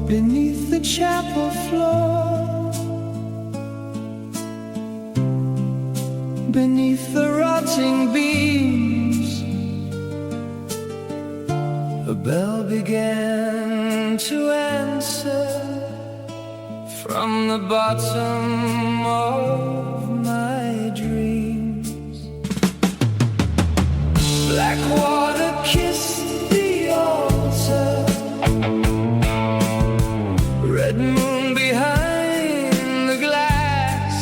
Beneath the chapel floor, beneath the rotting beams, a bell began to answer from the bottom of my dreams. Black water kissed the altar, red moon behind the glass,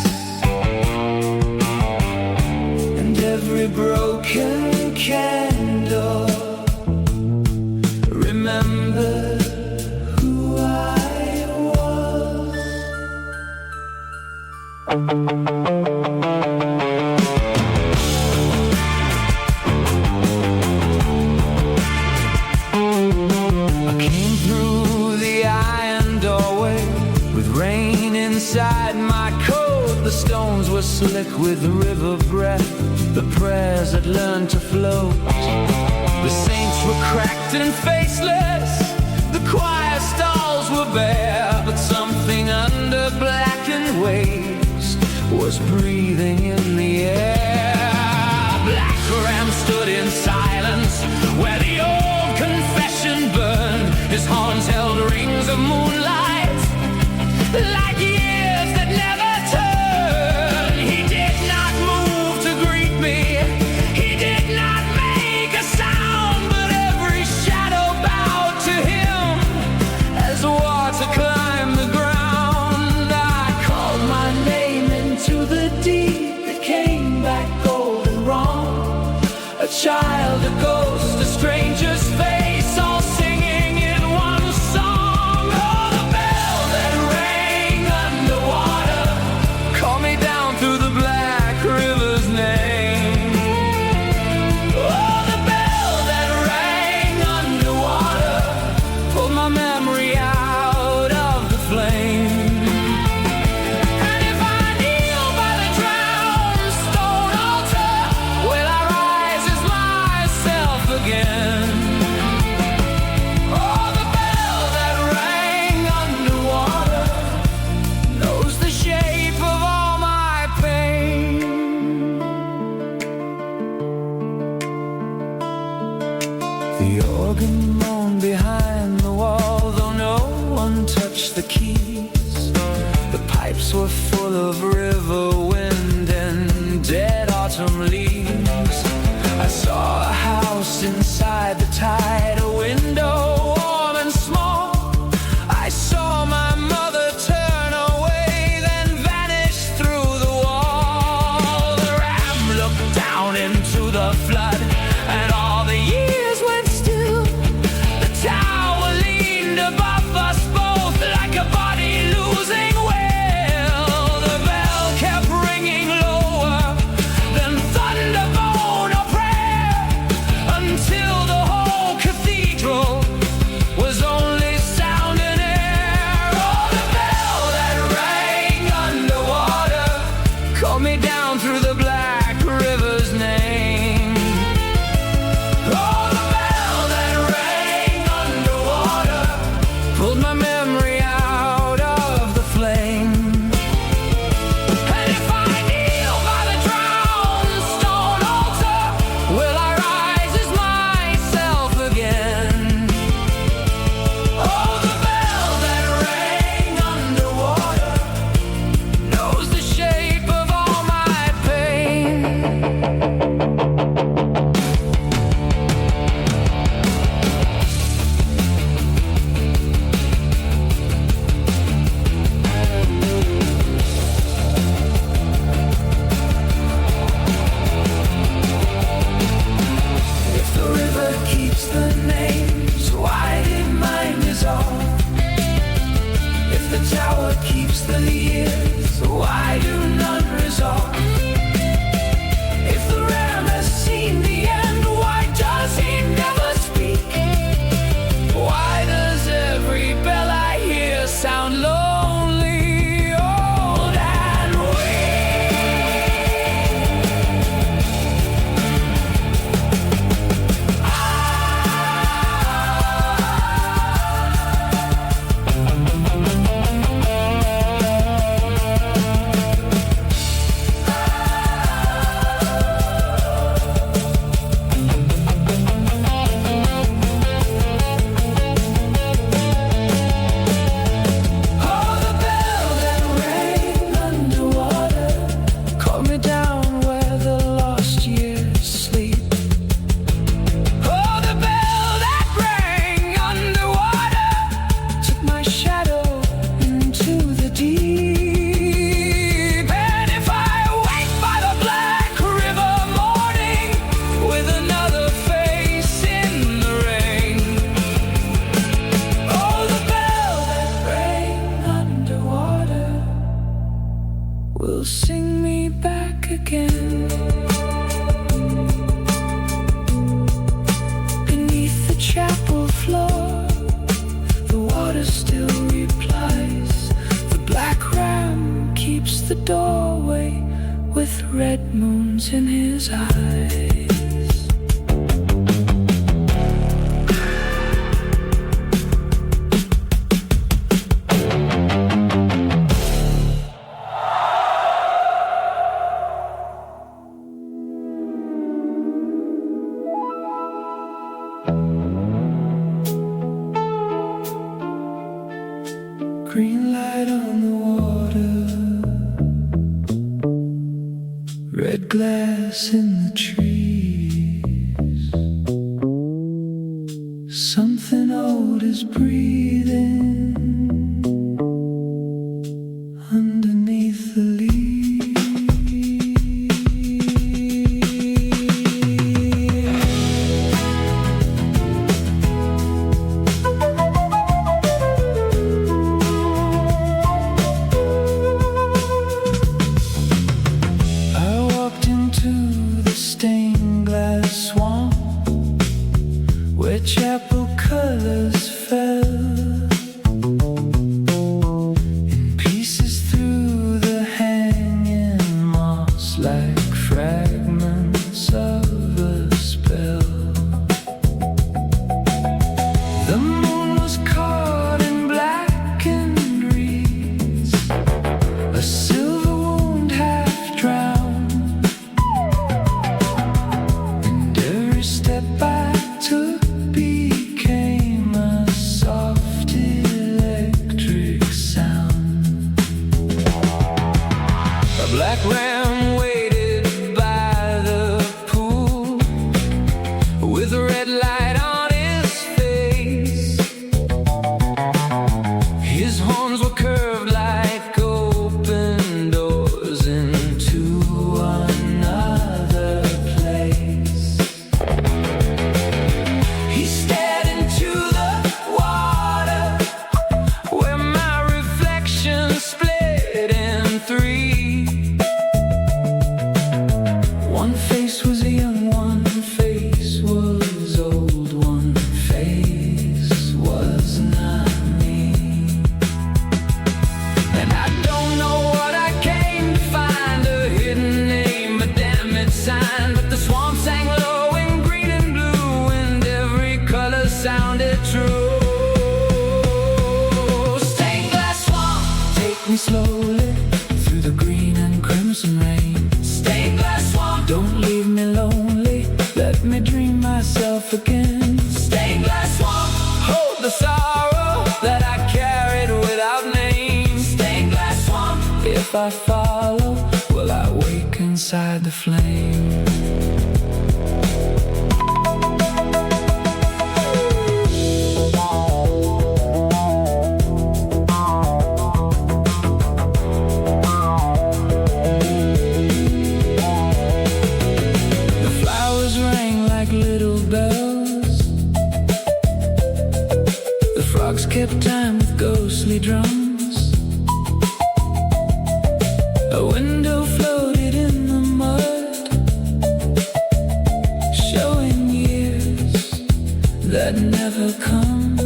and every broken candle remembered who I was. I came through the iron doorway with rain inside my coat. The stones were slick with river breath, the prayers had learned to float. The saints were cracked and faceless, the choir stalls were bare, but something under blackened waves was breathing in the air. Black Ram stood in silence where the old confession burned. His horns held rings of moonlight, like years that never turn. He did not move to greet me, he did not make a sound, but every shadow bowed to him as water climbed the ground. I called my name into the deep, it came back golden wrong. A child, a ghost, a stranger's face, all singing in one song. Oh, the bell that rang underwater called me down through the black river's name. Oh, the bell that rang underwater pulled my memory out of the flame. And if I kneel by the drowned stone altar, will I rise as myself again? Oh, the bell that rang underwater knows the shape of all my pain. The organ moaned behind the wall, though no one touched the keys. The pipes were full of river wind and dead autumn leaves. I saw a house inside the tide, a window warm and small. I saw my mother turn away, then vanish through the wall. The ram looked down into the flood, and all the years went still. The tower leaned above us both like a body losing will. Green light on the water, red glass in the trees. Something old is breathing underneath the leaves. Stained glass swamp where chapel colors fell in pieces through the hanging moss like fragments of a spell. The moon was caught in blackened reeds, a silver wound half drowned. Step I took became a soft electric sound. A black ram waited by the pool with a red light on his face. His horns were curved like open doors into another place. He stared into the water where my reflection split in three. One face was young, one face was old, one face was not me. And I don't know what I came to find, a hidden name, a damn it sign, but the swamp sang low in green and blue, and every color sounded true. Stained glass swamp, take me slowly through the green and crimson rain. Stained glass swamp, don't leave me lonely, let me dream myself again. Stained glass swamp, hold the sorrow that I carried without name. Stained glass swamp, if I follow, will I wake inside the flame? Little bells, the frogs kept time with ghostly drums. A window floated in the mud, showing years that never come.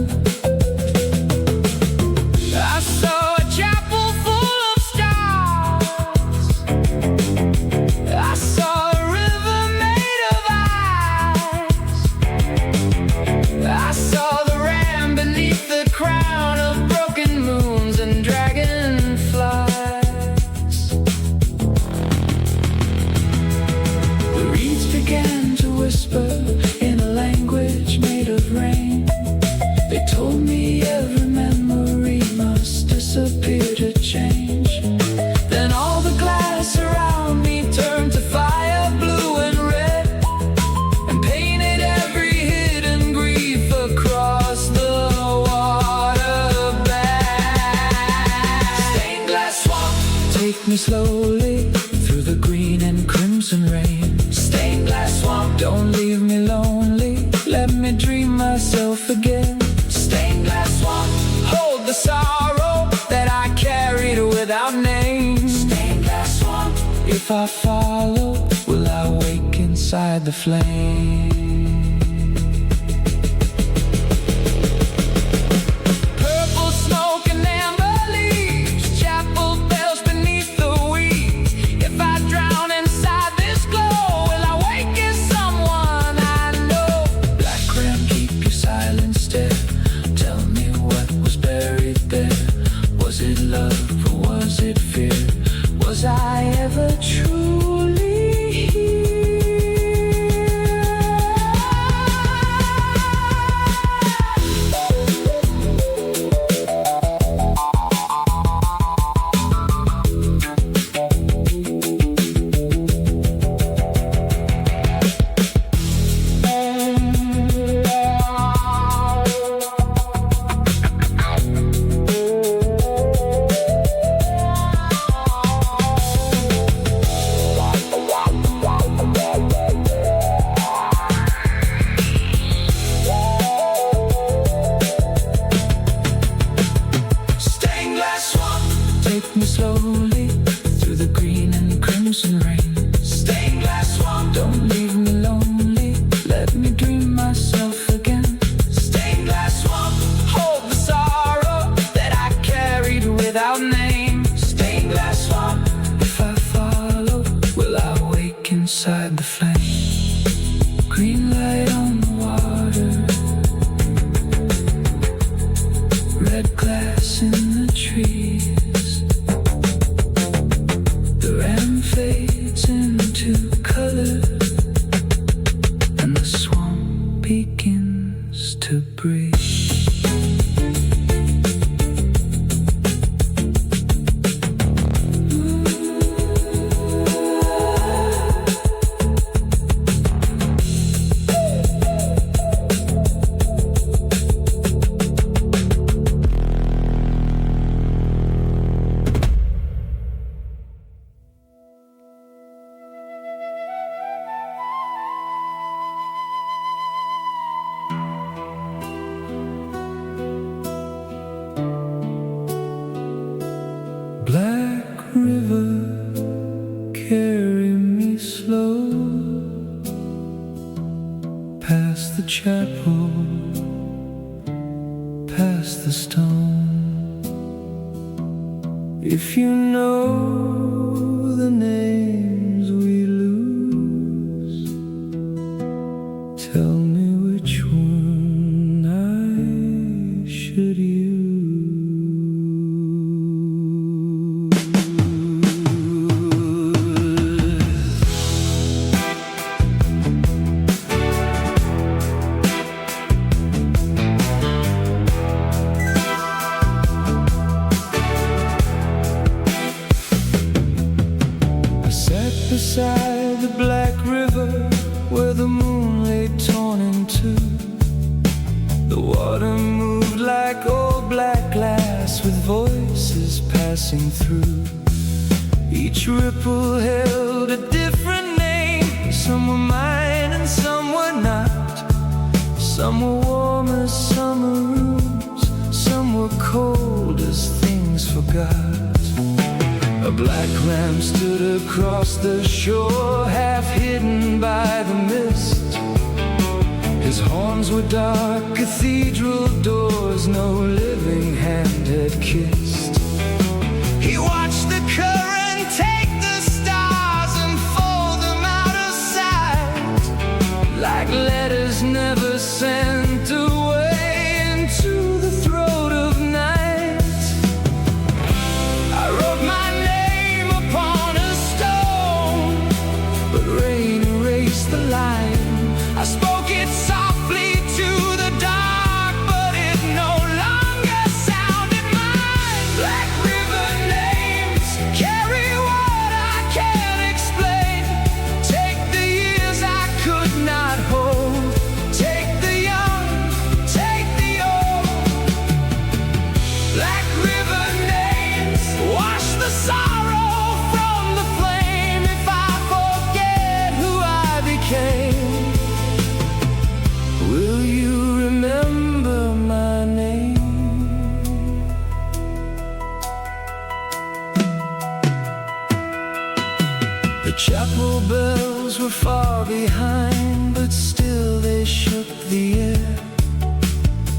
I saw a chapel full of stars, I saw a river made of ice, I saw the ram beneath the crown of broken moons and dragonflies. The reeds began to whisper in a language made of rain. They told me every memory must disappear to change. Then all the glass around me turned to fire, blue and red, and painted every hidden grief across the waterbed. Stained glass swamp, take me slowly through the green and crimson rain. Stained glass swamp, don't leave me lonely, let me dream myself again. Stained glass swamp, hold the sorrow that I carried without name. Stained glass swamp, if I follow, will I wake inside the flame? Purple smoke and amber leaves, chapel bells beneath the weeds. If I drown inside this glow, will I wake as someone I know? Black ram, keep your silence stare, tell me what was buried there. Was it love or was it fear? Was I ever truly here? past the stone. If you know the names we lose, tell me which one I should use. Beside the black river where the moon lay torn in two, the water moved like old black glass with voices passing through. Each ripple held a different name. Some were mine and some were not. Some were warm as summer rooms, some were cold as things forgot. A black lamb stood across the shore, half hidden by the mist. His horns were dark cathedral doors no living hand had kissed. He watched the current take the stars and fold them out of sight, like letters never sent away into the throat of night. I wrote my the line. I spoke it softly to the dark, but it no longer sounded mine. Black river names carry what I can't explain. Take the years I could not hold, take the young, take the old. Black river names wash the sorrow from the flame. If I forget who I became, will you remember my name? The chapel bells were far behind, but still they shook the air.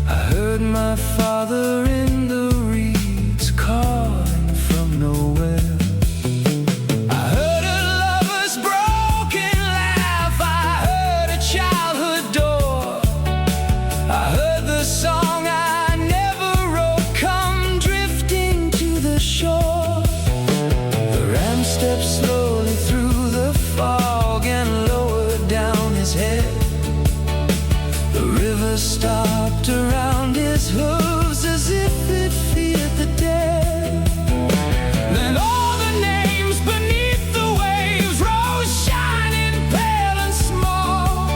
I heard my father in the reeds calling from nowhere. Stepped slowly through the fog and lowered down his head. The river stopped around his hooves as if it feared the dead. Then all the names beneath the waves rose shining pale and small,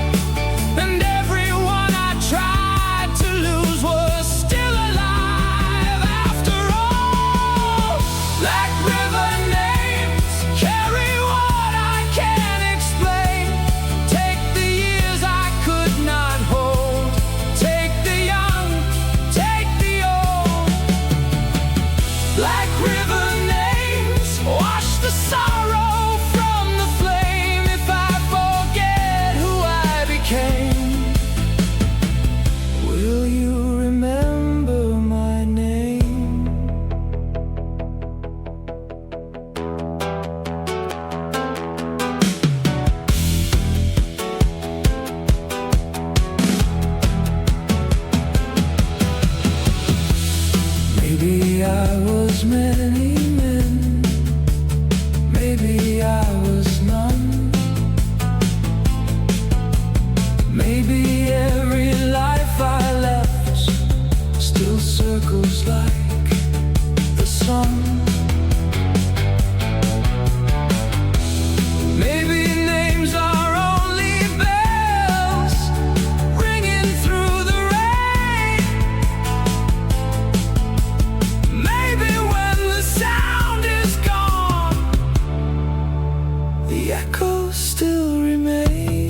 and everyone I tried to lose was still alive after all. Like river names carry what I can't explain. Take the years I could not hold, take the young, take the old. Like river names wash the sorrow from the flame. If I forget who I became, will you remember my name? Maybe I was many men, maybe I was none. Maybe every life I left still circles like the sun. Maybe names are only bells ringing through the rain. Maybe when the sound is gone, the echo still remains.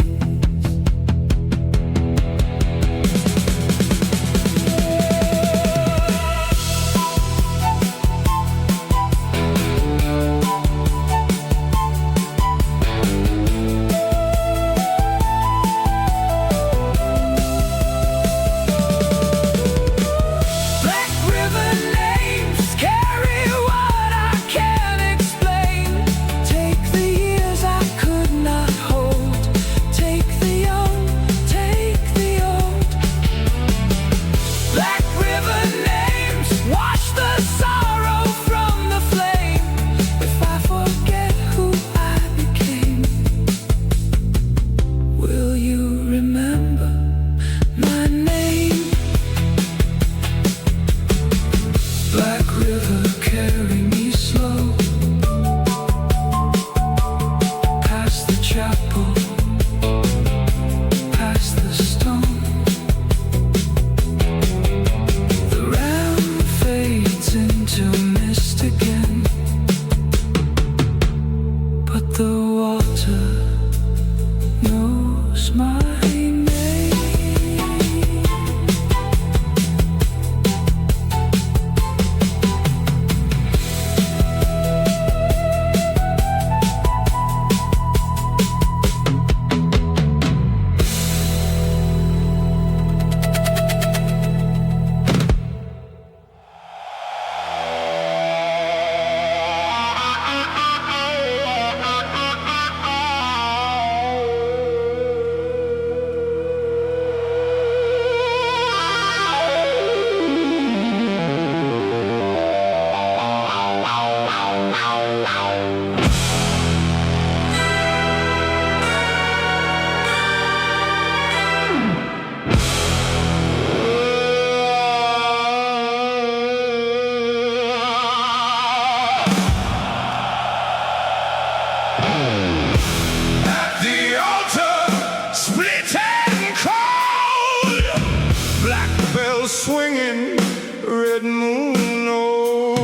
swinging, red moon old.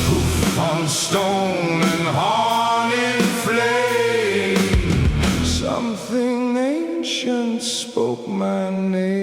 Hoof on stone and horn in flame. Something ancient spoke my name.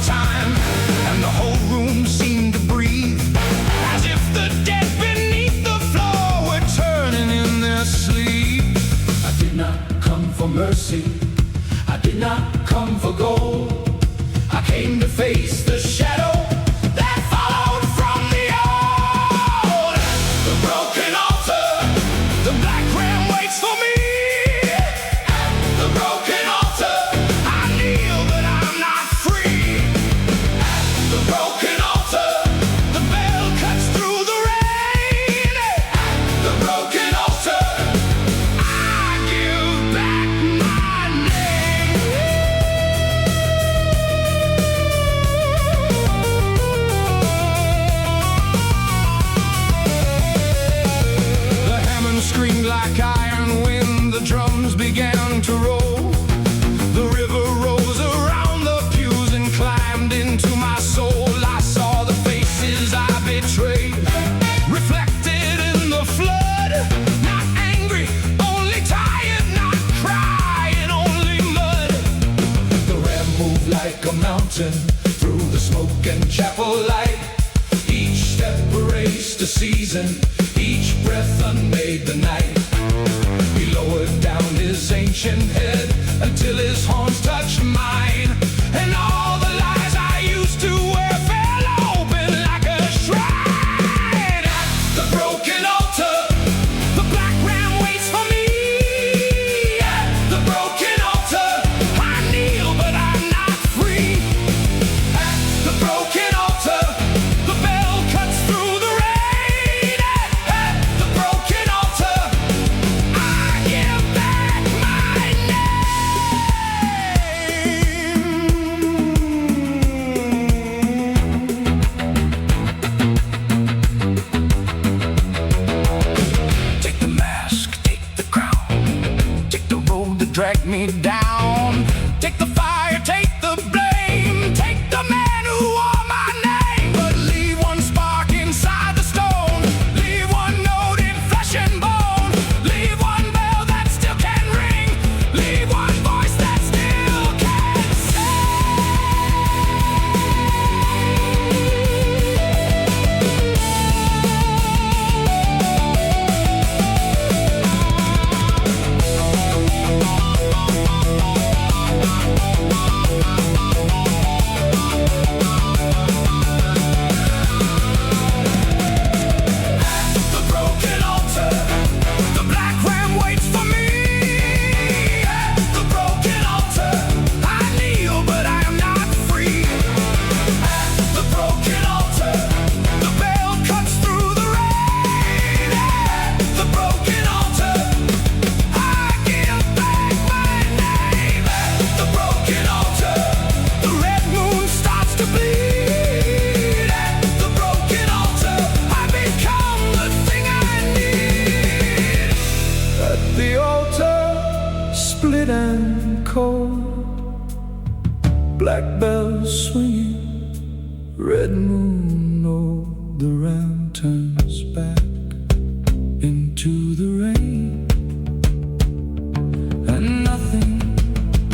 Time, and the whole room seemed to breathe, as if the dead beneath the floor were turning in their sleep. I did not come for mercy, I did not come for gold. I came to face the shadow that followed from the old. The broken altar, the black ram waits for me. The broken altar, I kneel but I'm not free. The broken altar, the bell cuts through the rain. The broken altar, I give back my name. The Hammond screamed like iron when the drums began to roll. The river rose around the pews and climbed into my soul. I saw the faces I betrayed, reflected in the flood. Not angry, only tired, not crying, only mud. The ram moved like a mountain through the smoke and chapel light. Each step erased a season, each breath unmade the night. He lowered down his ancient head until his horns touched mine, and all the lies I used to wear fell open like a shrine. At the broken altar, the black ram waits for me. At the broken altar, I kneel but I'm not free. At the broken altar, the bell cuts through the rain. At the broken altar, I give back my name. Take the mask, take the crown, take the road that dragged me down. Take the fire, take the blame, take the man who wore my name. But leave one spark inside the stone, leave one note in flesh and bone, leave one bell that still can ring, leave one voice that still can the broken altar, the black ram waits for me. At the broken altar, I kneel but I am not free. At the broken altar, the bell cuts through the rain. At the broken altar, I give back my name. At the broken altar, the red moon starts to bleed. At the broken altar, I become the thing I need. At the altar, split and cold, black bells swinging, red moon, oh, the ram turns back into the rain, and nothing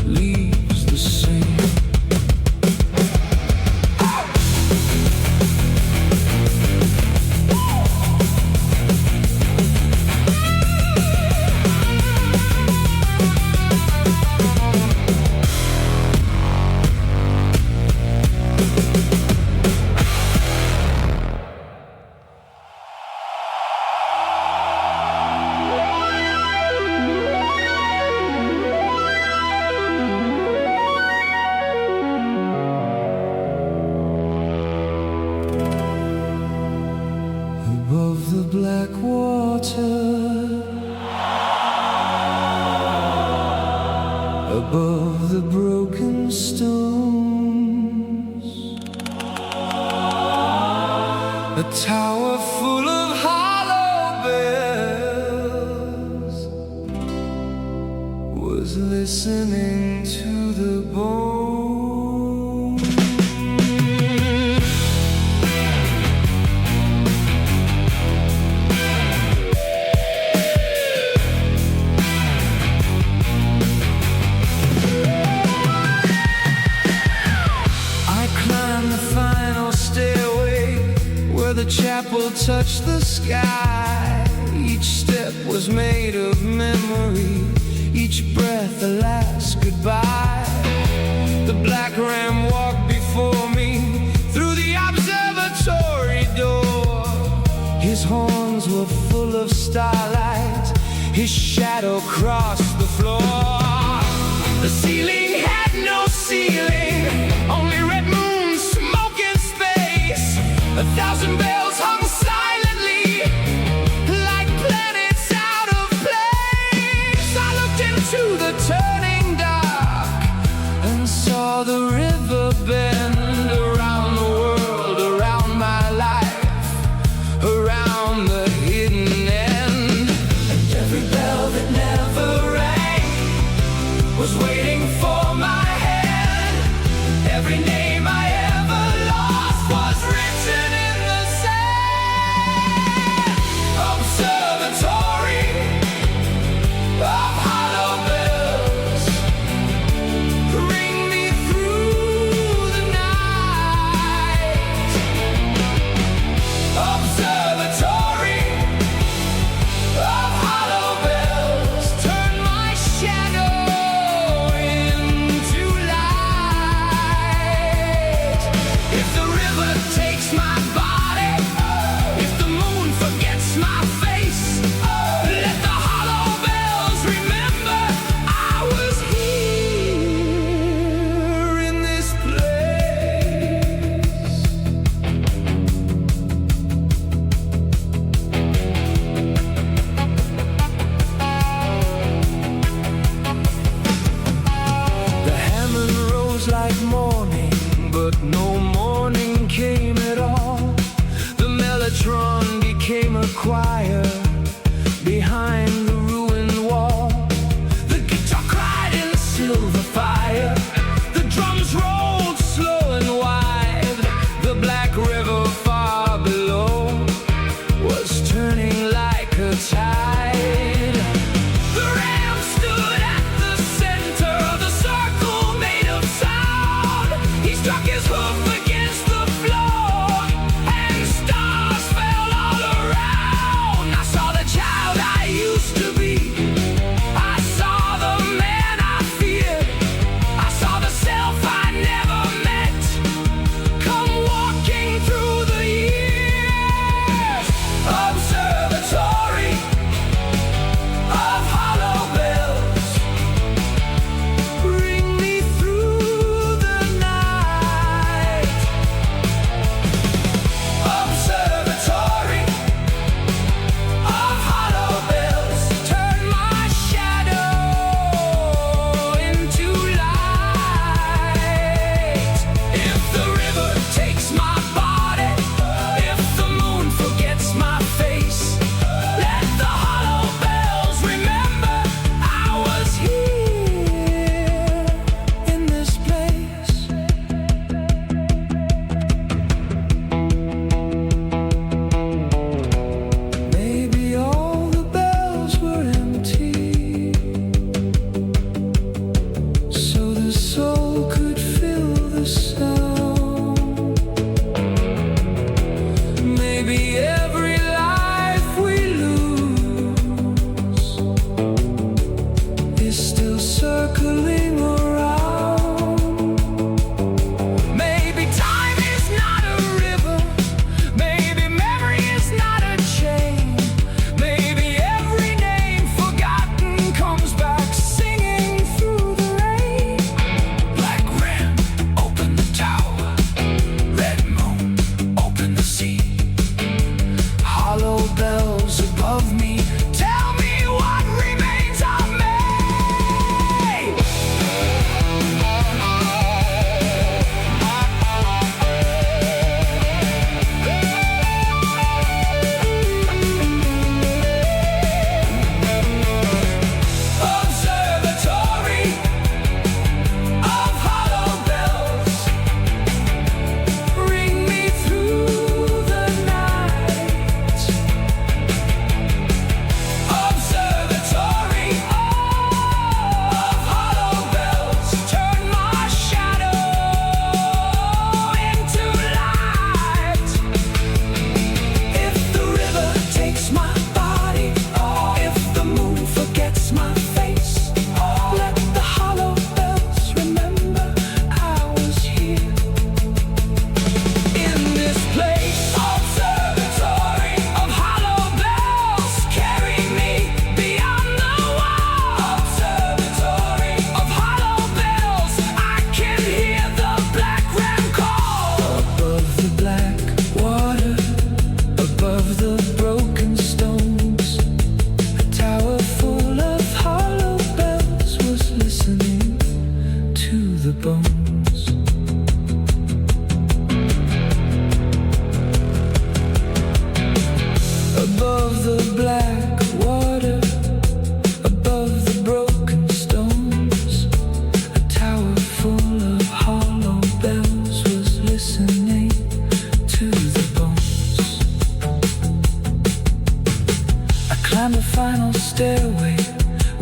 leaves the same. a tower full of hollow bells, was listening to the bone. I climbed the final stairway where the chapel touched the sky. Each step was made of memory, each breath a last goodbye. The black ram walked before me through the observatory door. His horns were full of starlight, his shadow crossed the floor. The ceiling had no ceiling, only red moon, smoke in space. 1,000 bells hung silently like planets out of place. I looked into the turning dark and saw the river bend around the world, around my life, around the hidden end. And every bell that never rang was waiting for my hand. Every name I ever lost was written in the sand. Observatory of hollow bells, ring me through the night. Observatory of hollow bells, turn my shadow into light. If the river takes my body, if the moon forgets my face, let the hollow bells remember I was here in this place. The Hammond rose like morning, but no morning came at all. The Mellotron became a choir behind the ruined wall. The guitar cried in the silver fire, the drums rolled slow and wide. The black river far below was turning like a tide. The ram stood at the center of the circle made of sound. He struck his hoof against the floor, and stars fell all around. I saw the child I used to be, I saw the man I feared, I saw the self I never met come walking through the years. Observatory of hollow bells, bring me through the night. Observatory of hollow bells, turn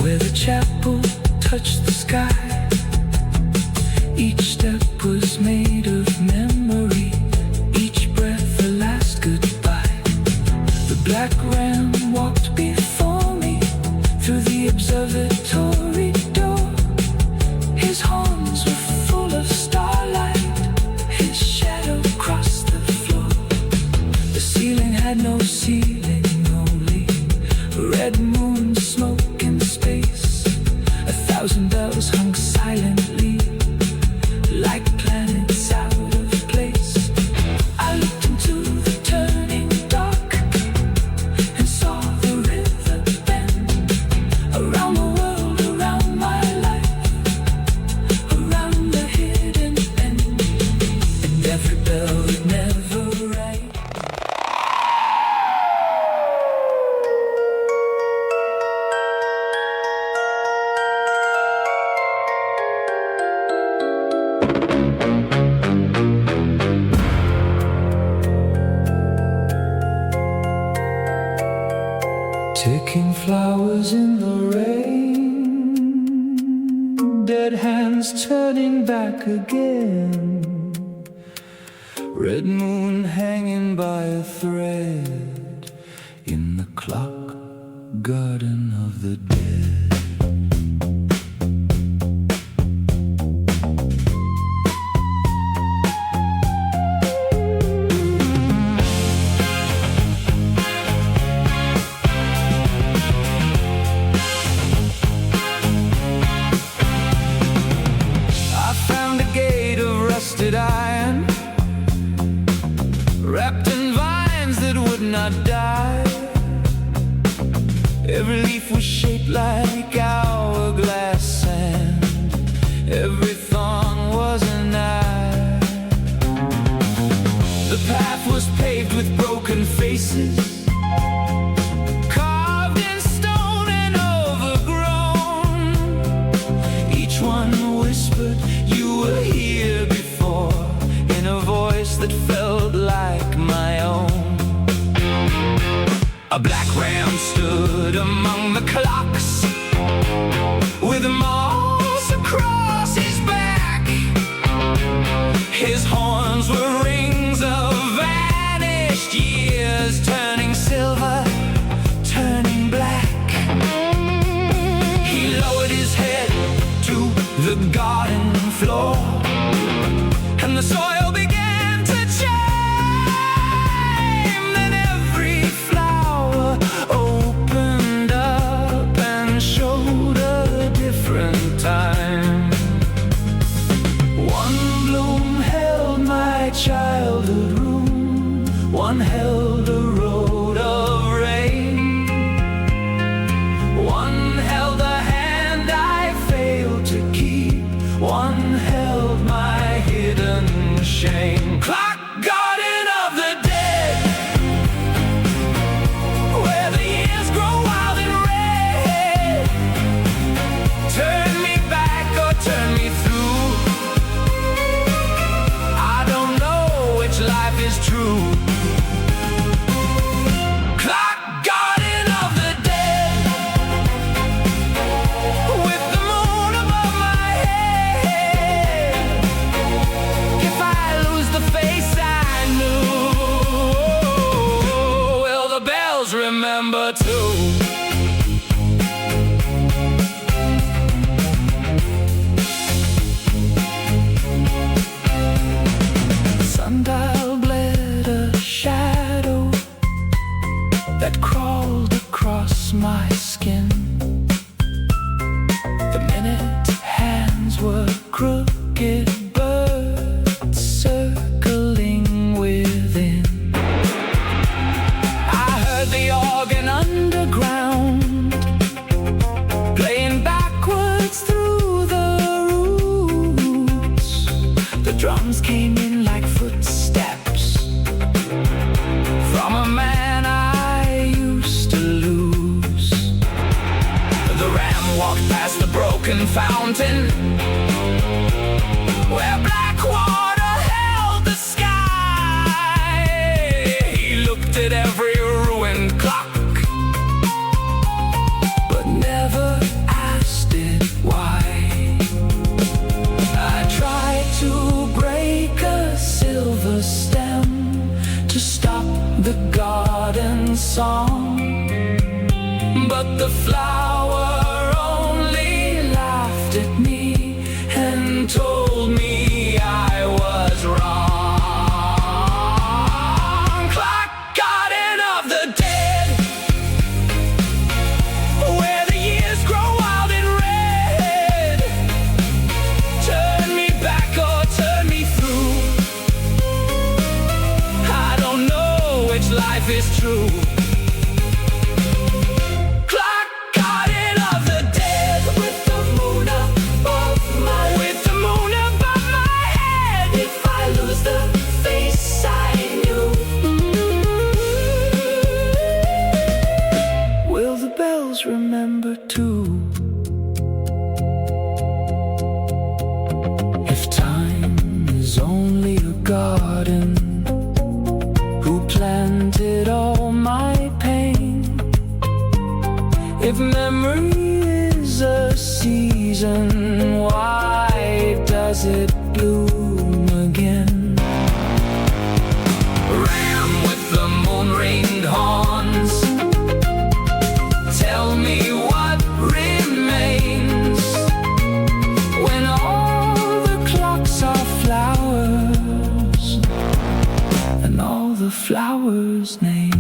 where the chapel touched the sky. Each step was made of memory, each breath a last goodbye. The black ram walked before me through the observatory door. His horns were full of starlight, his shadow crossed the floor. The ceiling had no ceiling, only a red moon, smoke in space. 1,000 bells hung silently, like planets out of place. I looked into the turning dark and saw the river bend. Around the world, around my life, around the hidden end. And every bell that never rang. Ticking flowers in the rain, dead hands turning back again. Red moon hanging by a thread in the clock garden of the dead. Iron, wrapped in vines that would not die. Every leaf was shaped like hourglass sand, every thorn was an eye. The path was paved with broken faces, carved in stone and overgrown. Each one whispered, "You were here before," in a voice that felt like my own. A black ram stood among the clocks, with moss across his back. His horns were rings of vanished years, turning silver, turning black. He lowered his head to the garden floor, and the soil began to chime. Then every flower opened up and showed a different time. One bloom held my childhood room, one held a road of rain, one held the hand I failed to keep, one held my hidden shame. Clock garden of the dead, where the years grow wild and red. Turn me back or turn me through, I don't know which life is true. Clock garden of the dead, with the moon above my head. If I lose the face I knew, will the bells remember too? The sundial bled a shadow that crawled across my skin. The minute hands were crooked birds circling within. I heard the organ underground, playing backwards through the roots. The drums came in like footsteps from a man I used to lose. The ram walked past the broken fountain, where black water held the sky. He looked at every ruined clock, but never flower only laughed at me and told me I was wrong. Clock garden of the dead, where the years grow wild and red. Turn me back or turn me through. I don't know which life is true. Remember too. If time is only a garden, who planted all my pain? If memory is a season, why does it bloom again? Ram with the moon-rained horns, tell me what remains when all the clocks are flowers and all the flowers' names.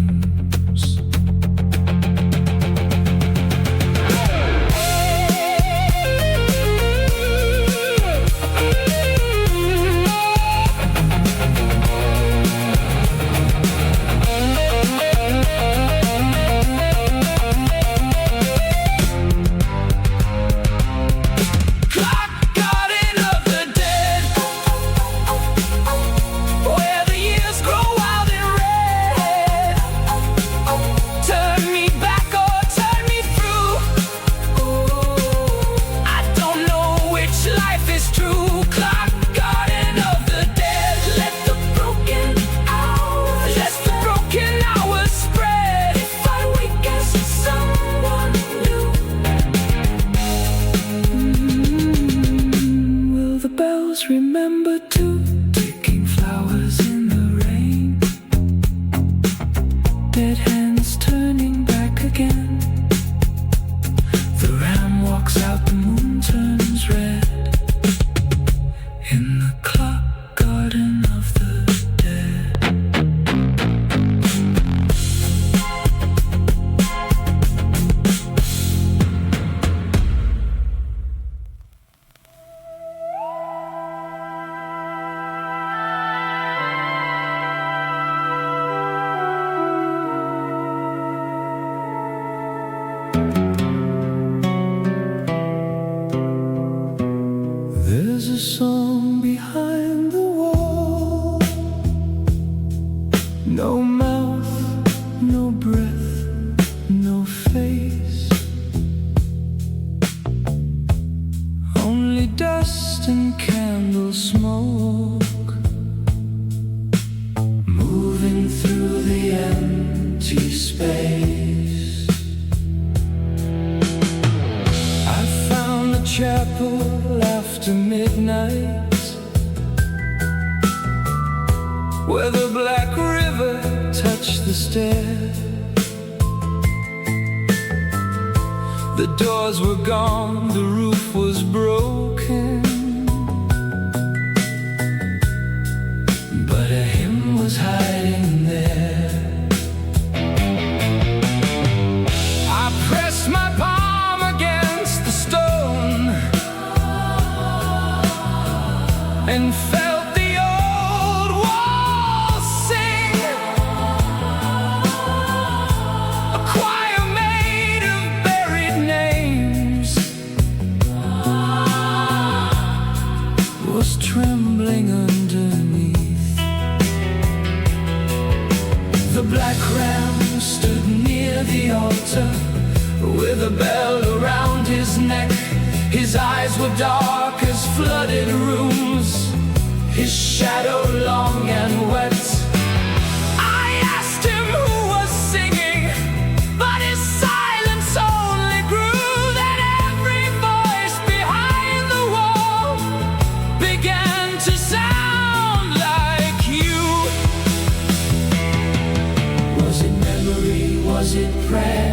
Remember too, taking flowers in the rain, dead hands turning back again. The ram walks out, the moon turns red in the clock garden of the dead. There's a song behind the wall, no mouth, no breath, no face, only dust and candle smoke, moving through the empty space. I found the chapel after midnight, where the black river touched the stair. The doors were gone, the roof was broken, but a hymn was hiding there. I pressed my palm against the stone and felt the old walls sing, a choir made of buried names was trembling underneath. The black ram stood near the altar with a bell around his neck. His eyes were dark as flooded rooms, his shadow long and wet. I asked him who was singing, but his silence only grew. Then every voice behind the wall began to sound like you. Was it memory? Was it prayer?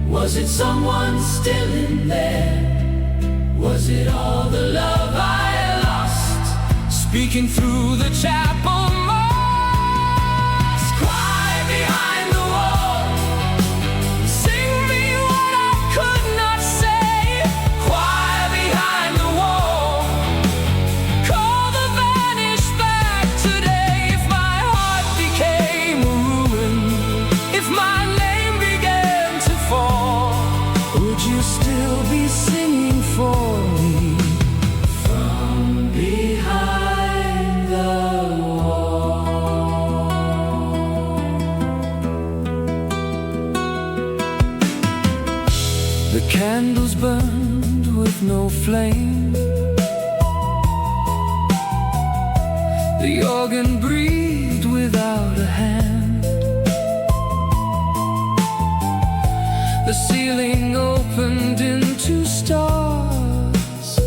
Was it it someone still in there? Was it all the love I lost? Speaking through the chapel moss, quiet behind the wall. Sing me what I could not say, quiet behind the wall. Call the vanished back today. If my heart became a ruin, if my name began to fall, would you still be singing for me from behind the wall? The candles burned with no flame, the organ breathed without a hand, the ceiling opened into stars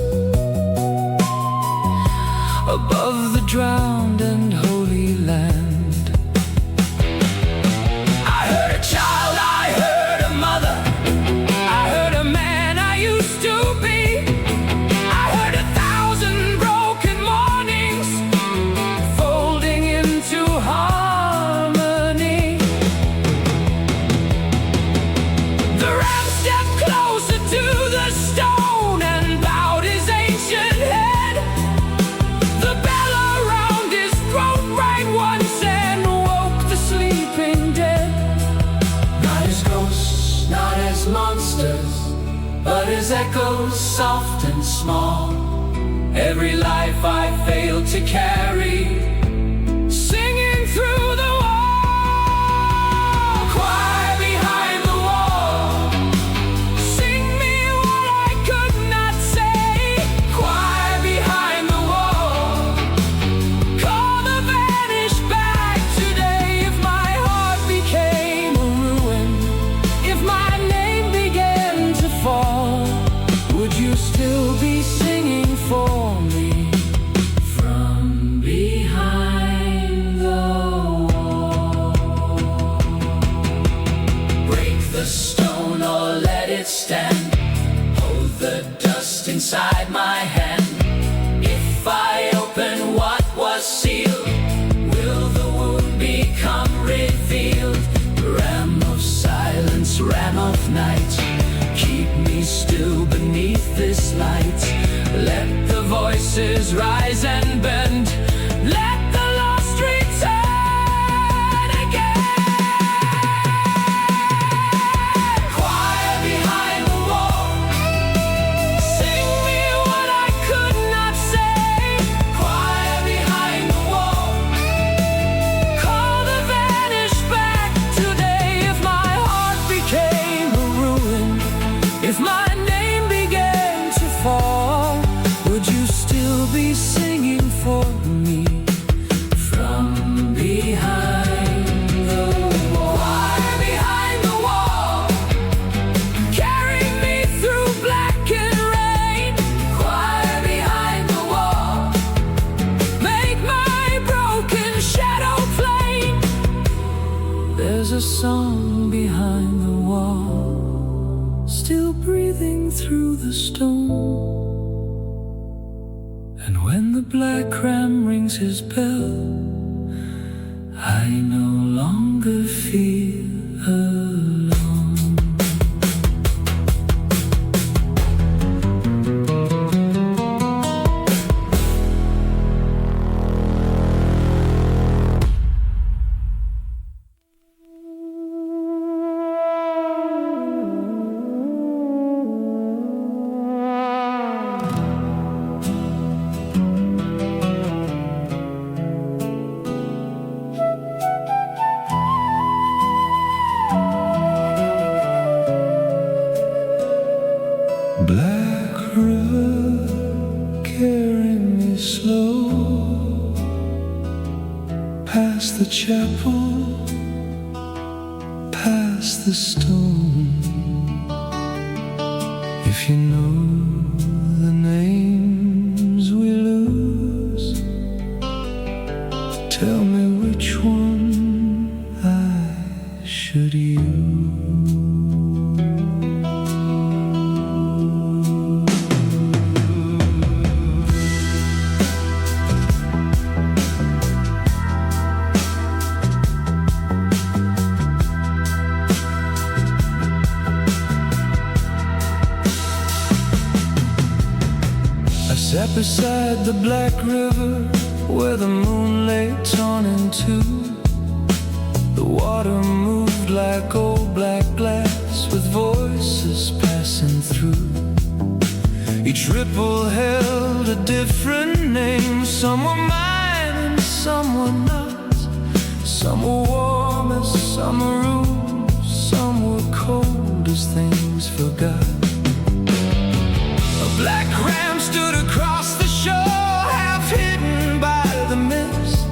above the drowned and holy land. I heard a child, I heard a mother, I heard a man I used to be. I heard 1,000 broken mornings folding into harmony. The ram stepped closer to the stone and bowed his ancient head. The bell around his throat rang once and woke the sleeping dead. Not as ghosts, not as monsters, but as echoes soft and small. Every life I failed to carry, singing through the wall, quiet behind the wall. Sing me what I could not say, quiet behind the wall. Call the vanished back today. If my heart became a ruin, if my name began to fall, would you still be singing for me from behind the wall? Break the stone or let it stand, hold the dust inside my hand. If I open what was sealed, will the wound become revealed? Ram of silence, ram of night, keep me still beneath this light. Let the voices rise and bend, let the lost return again. Quiet behind the wall, sing me what I could not say, quiet behind the wall. Call the vanished back today. If my heart became a ruin, if my name began to fall, would you still be singing for me from behind the wall? Quiet behind the wall, carry me through black and rain. Quiet behind the wall, make my broken shadow plain. There's a song behind the wall, still breathing through the stone. And when the black ram rings his bell, I no longer feel alone. Black river, carry me slow past the chapel, past the stone. If you know the names we lose, tell me which one I should use. Sat beside the black river where the moon lay torn in two. The water moved like old black glass with voices passing through. Each ripple held a different name. Some were mine and some were not. Some were warm as summer rooms, some were cold as things forgot. A black ram stood across the shore, half hidden by the mist.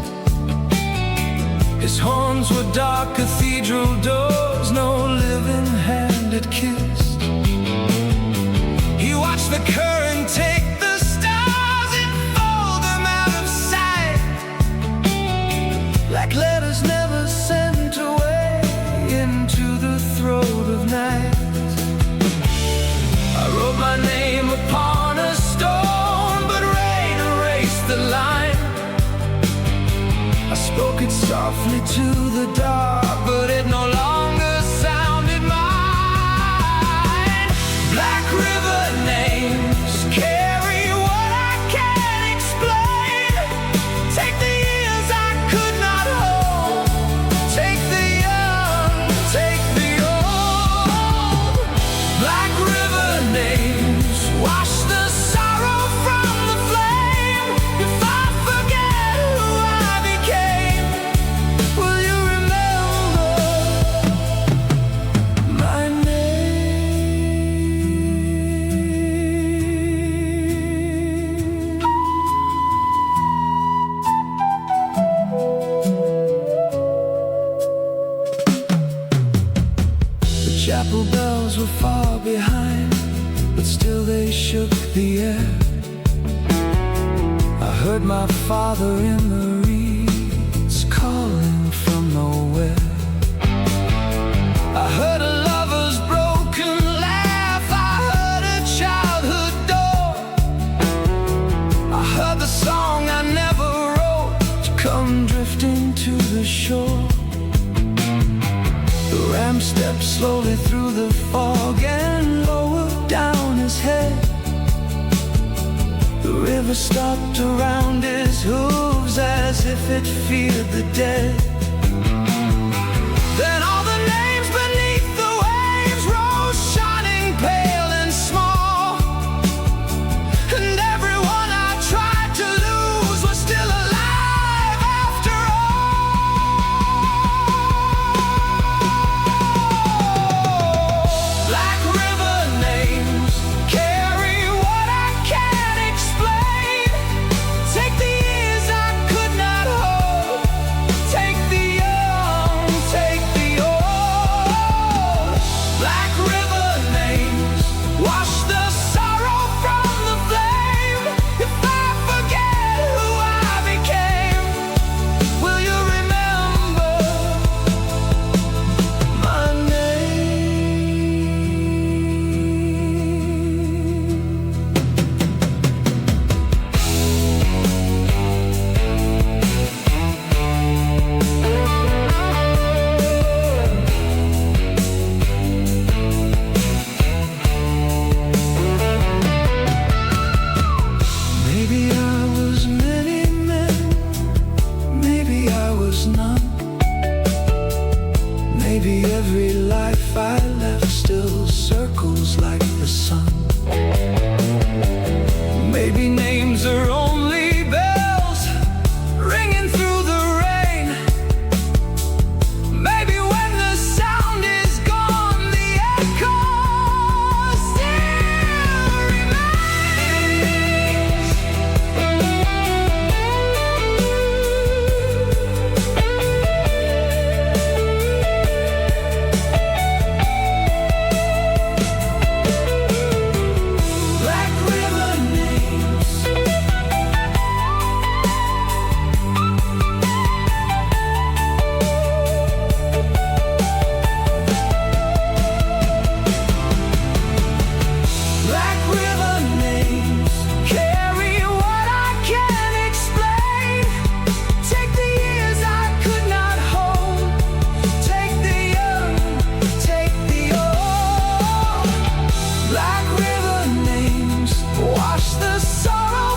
His horns were dark cathedral doors no living hand had kissed. He watched the current take the stars and fold them out of sight, like letters never sent away into the throat of night. I wrote my name upon a stone, but rain erased the line. I spoke it softly to the dark, but it no longer sounded mine. Black river names carry what I can't explain. Take the years I could not hold, take the young, take the old. Black river names wash the sorrow from the flame. If I forget who I became, will you remember my name? The chapel bells were far behind, but still they shook the air. I heard my father in the reeds calling from nowhere. I heard a lover's broken laugh, I heard a childhood door. I heard the song I never wrote to come drifting to the shore. The ram stepped slowly through the fog and lowered down his head. The river stopped around his hooves as if it feared the dead. Then all the names beneath the waves rose shining pale and small, and everyone I tried to lose was still alive after all. Black river names carry what I can't explain. Take the years I could not hold, take the young, take the old. Black river names wash the sorrow from the flame. If I forget who I became, will you remember my name? Maybe I was many men, maybe I was none. Maybe every life I left still circles like the sun. Maybe names are only bells ringing through the rain. Maybe when the sound is gone, the echo still remains. Black river names. Black river names carry what I can't explain. Take the years I could not hold, take the young, take the old. Black river names wash the sorrow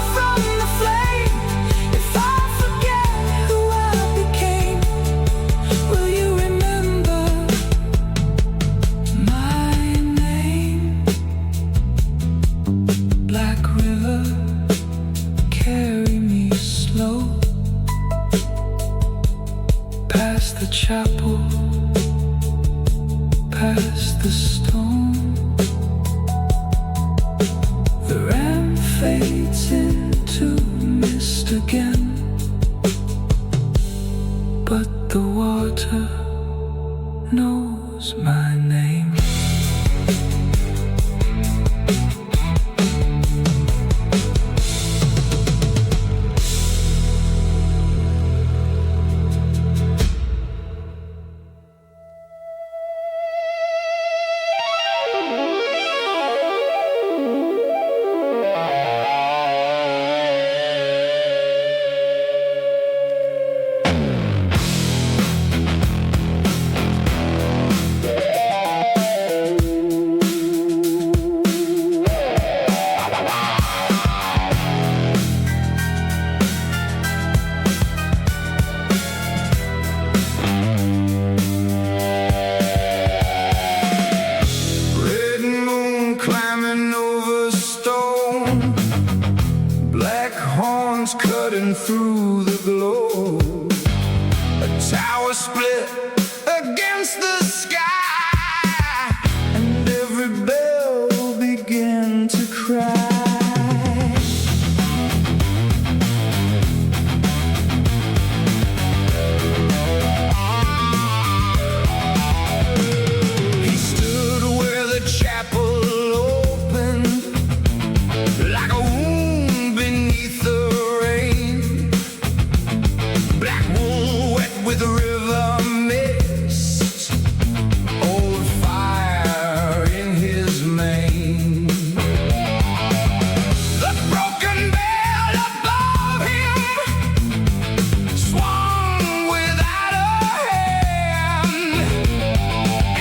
chapel, past the stone. The ram fades into mist again, but the water knows my name. Cutting through the glow, a tower split against the sky, and every bell began to cry. He stood where the chapel opened, like a wound beneath the with river mist, old fire in his mane. The broken bell above him swung without a hand,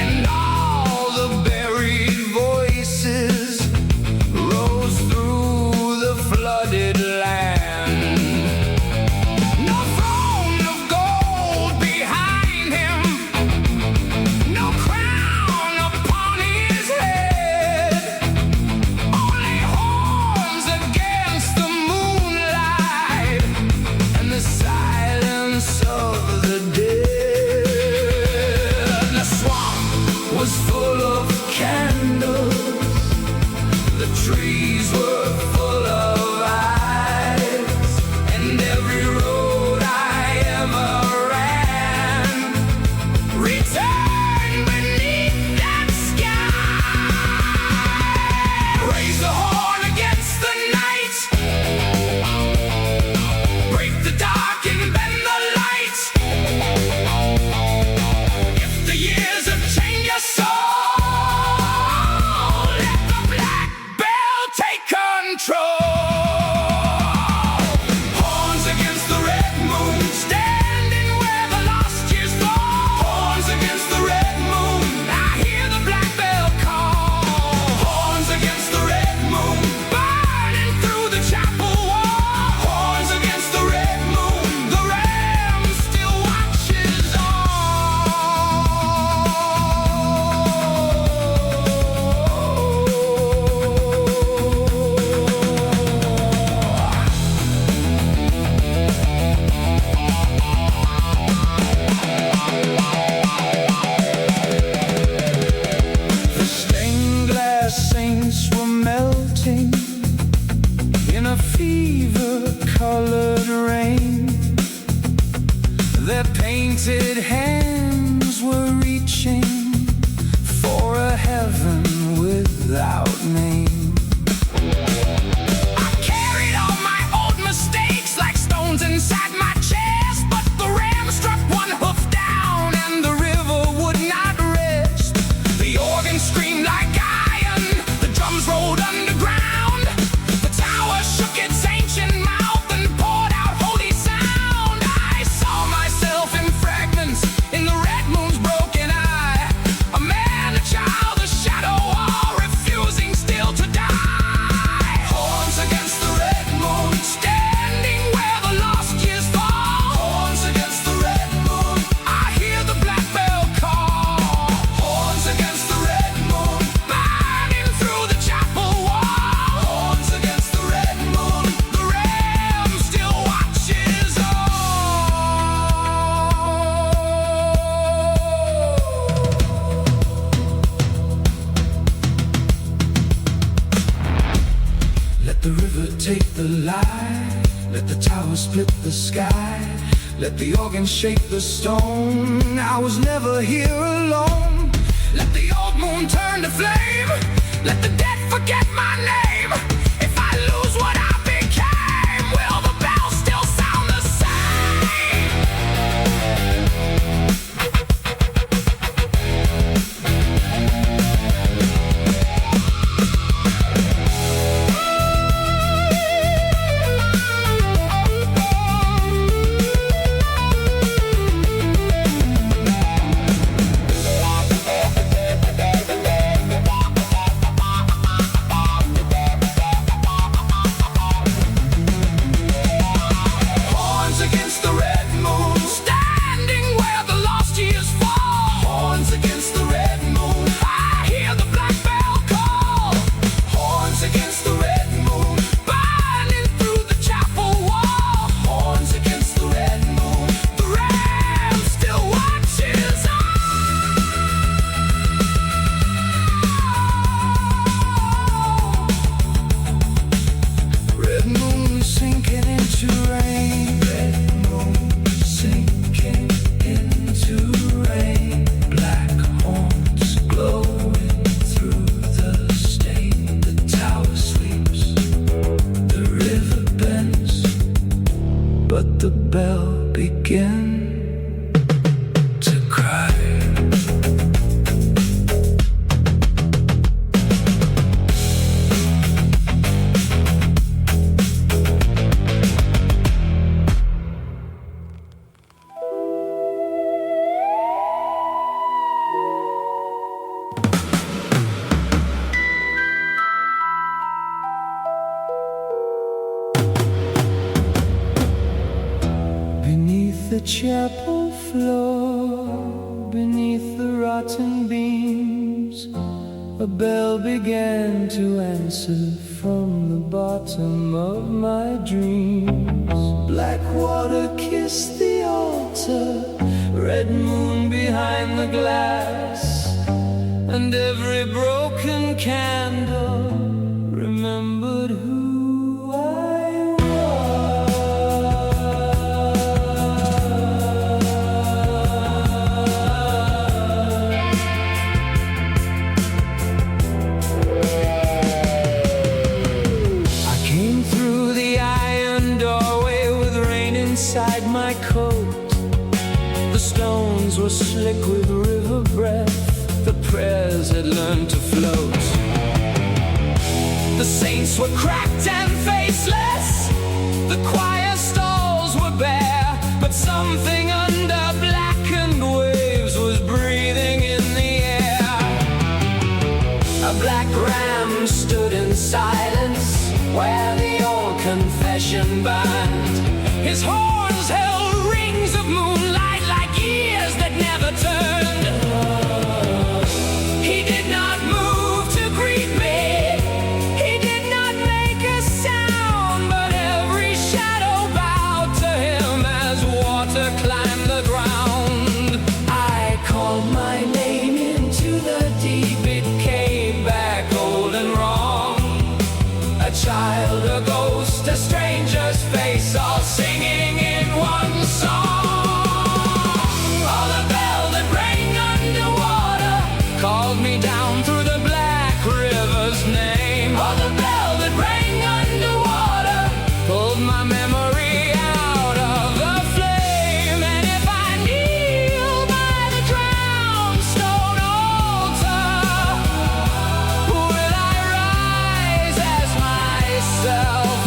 and all the buried voices rose through the flooded land. Was full of candles, the trees were full of eyes, and every road I ever ran returned beneath that sky. Raise the horn against the night, break the dark and bend the light. If the years have changed your soul, let the black bell take control. Horns against the red moon, standing where the lost years fall. Horns against the red moon, I hear the black bell call. Horns against the red moon, burning through the chapel wall. Horns against the red moon, the ram still watches saints were melting in a fever-colored rain. Their painted hands were reaching for a heaven without name. I carried all my old mistakes like stones inside my chest, but the ram struck one hoof down and the river would not rest. The organ screamed like the drums rolled underground. The tower shook its ancient mouth and poured out holy sound. I saw myself in fragments in the red moon's broken eye, a man, a child, a shadow, all refusing Let the river take the light, let the tower split the sky, let the organ shake the stone. I was never here alone. Let the old moon turn to flame, let the dead forget my name. If I lose what I became, will the bell still sound the same? But the bell began to cry. Beneath the chapel floor, beneath the rotten beams, a bell began to answer from the bottom of my dreams. Black water kissed the altar, red moon behind the glass, and every broken candle remembered who I was. I came through the iron doorway with rain inside my coat. The stones were slick with river breath, the prayers had learned to float. The saints were cracked and faceless, the choir stalls were bare, but something under blackened waves was breathing in the air. A black ram stood in silence where the old confession burned. His horns held rings of moonlight like years that never turned. He did not move to greet me, he did not make a sound, but every shadow bowed to him as water climbed the ground. I called my name into the deep, it came back old and wrong. A child, a ghost, a stranger's face, all singing in one song. Oh, the bell that rang underwater called me down through the black river's name. Oh, the bell that rang underwater pulled my memory out of the flame. And if I kneel by the drowned stone altar, will I rise as myself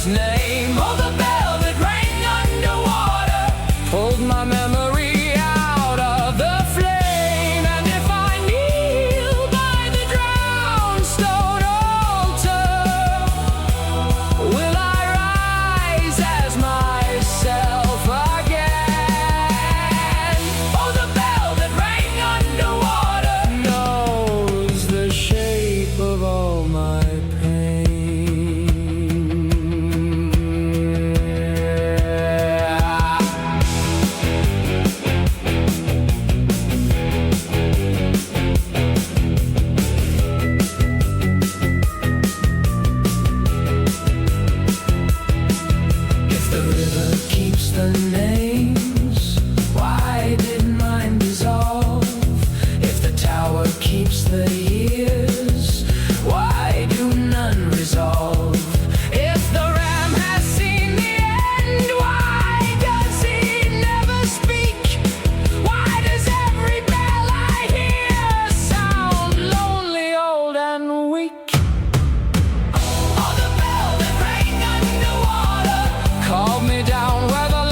river's name. Oh, the bell that rang underwater pulled my memory out of the flame. And if I kneel by the drowned stone altar, will I rise as myself again? Oh, the bell that rang underwater knows the shape of all my the names, why did mine dissolve? If the tower keeps the years, why do none resolve? If the ram has seen the end, why does he never speak? Why does every bell I hear sound lonely, old and weak? Oh, the bell that rang underwater called me down where the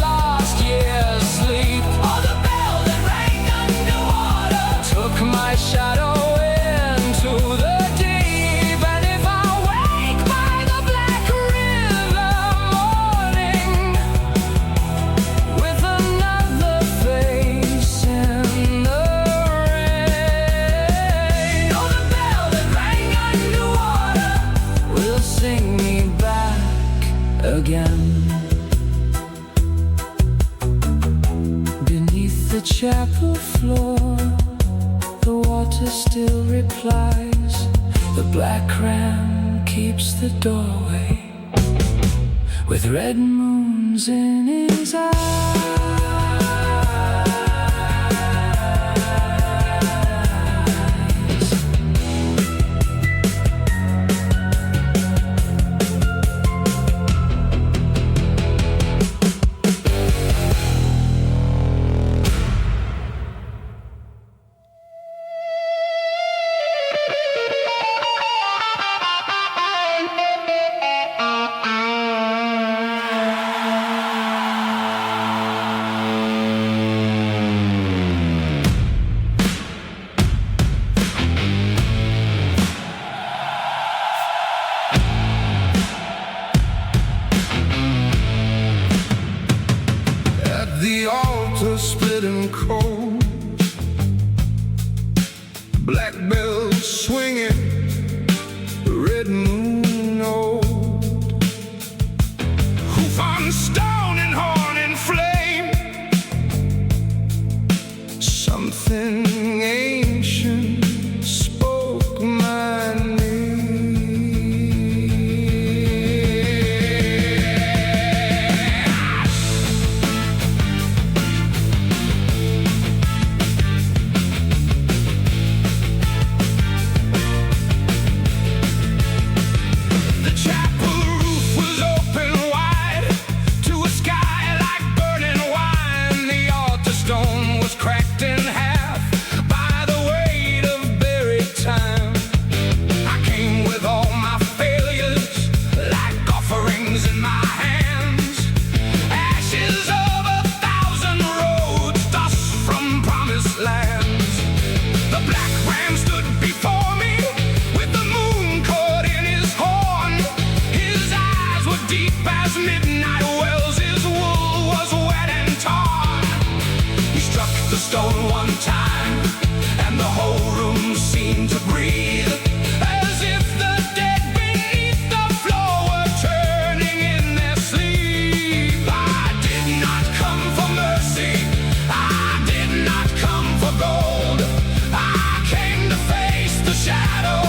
my shadow into the deep. And if I wake by the black river morning with another face in the rain, oh, the bell that rang underwater will sing me back again. Beneath the chapel floor, the water still replies. The black ram keeps the doorway with red moons in his eyes. The altar split and cold, black bells swinging, red moon old, hoof on stone and horn and flame, something ancient spoke my name. Stone one time, and the whole room seemed to breathe, as if the dead beneath the floor were turning in their sleep. I did not come for mercy, I did not come for gold, I came to face the shadow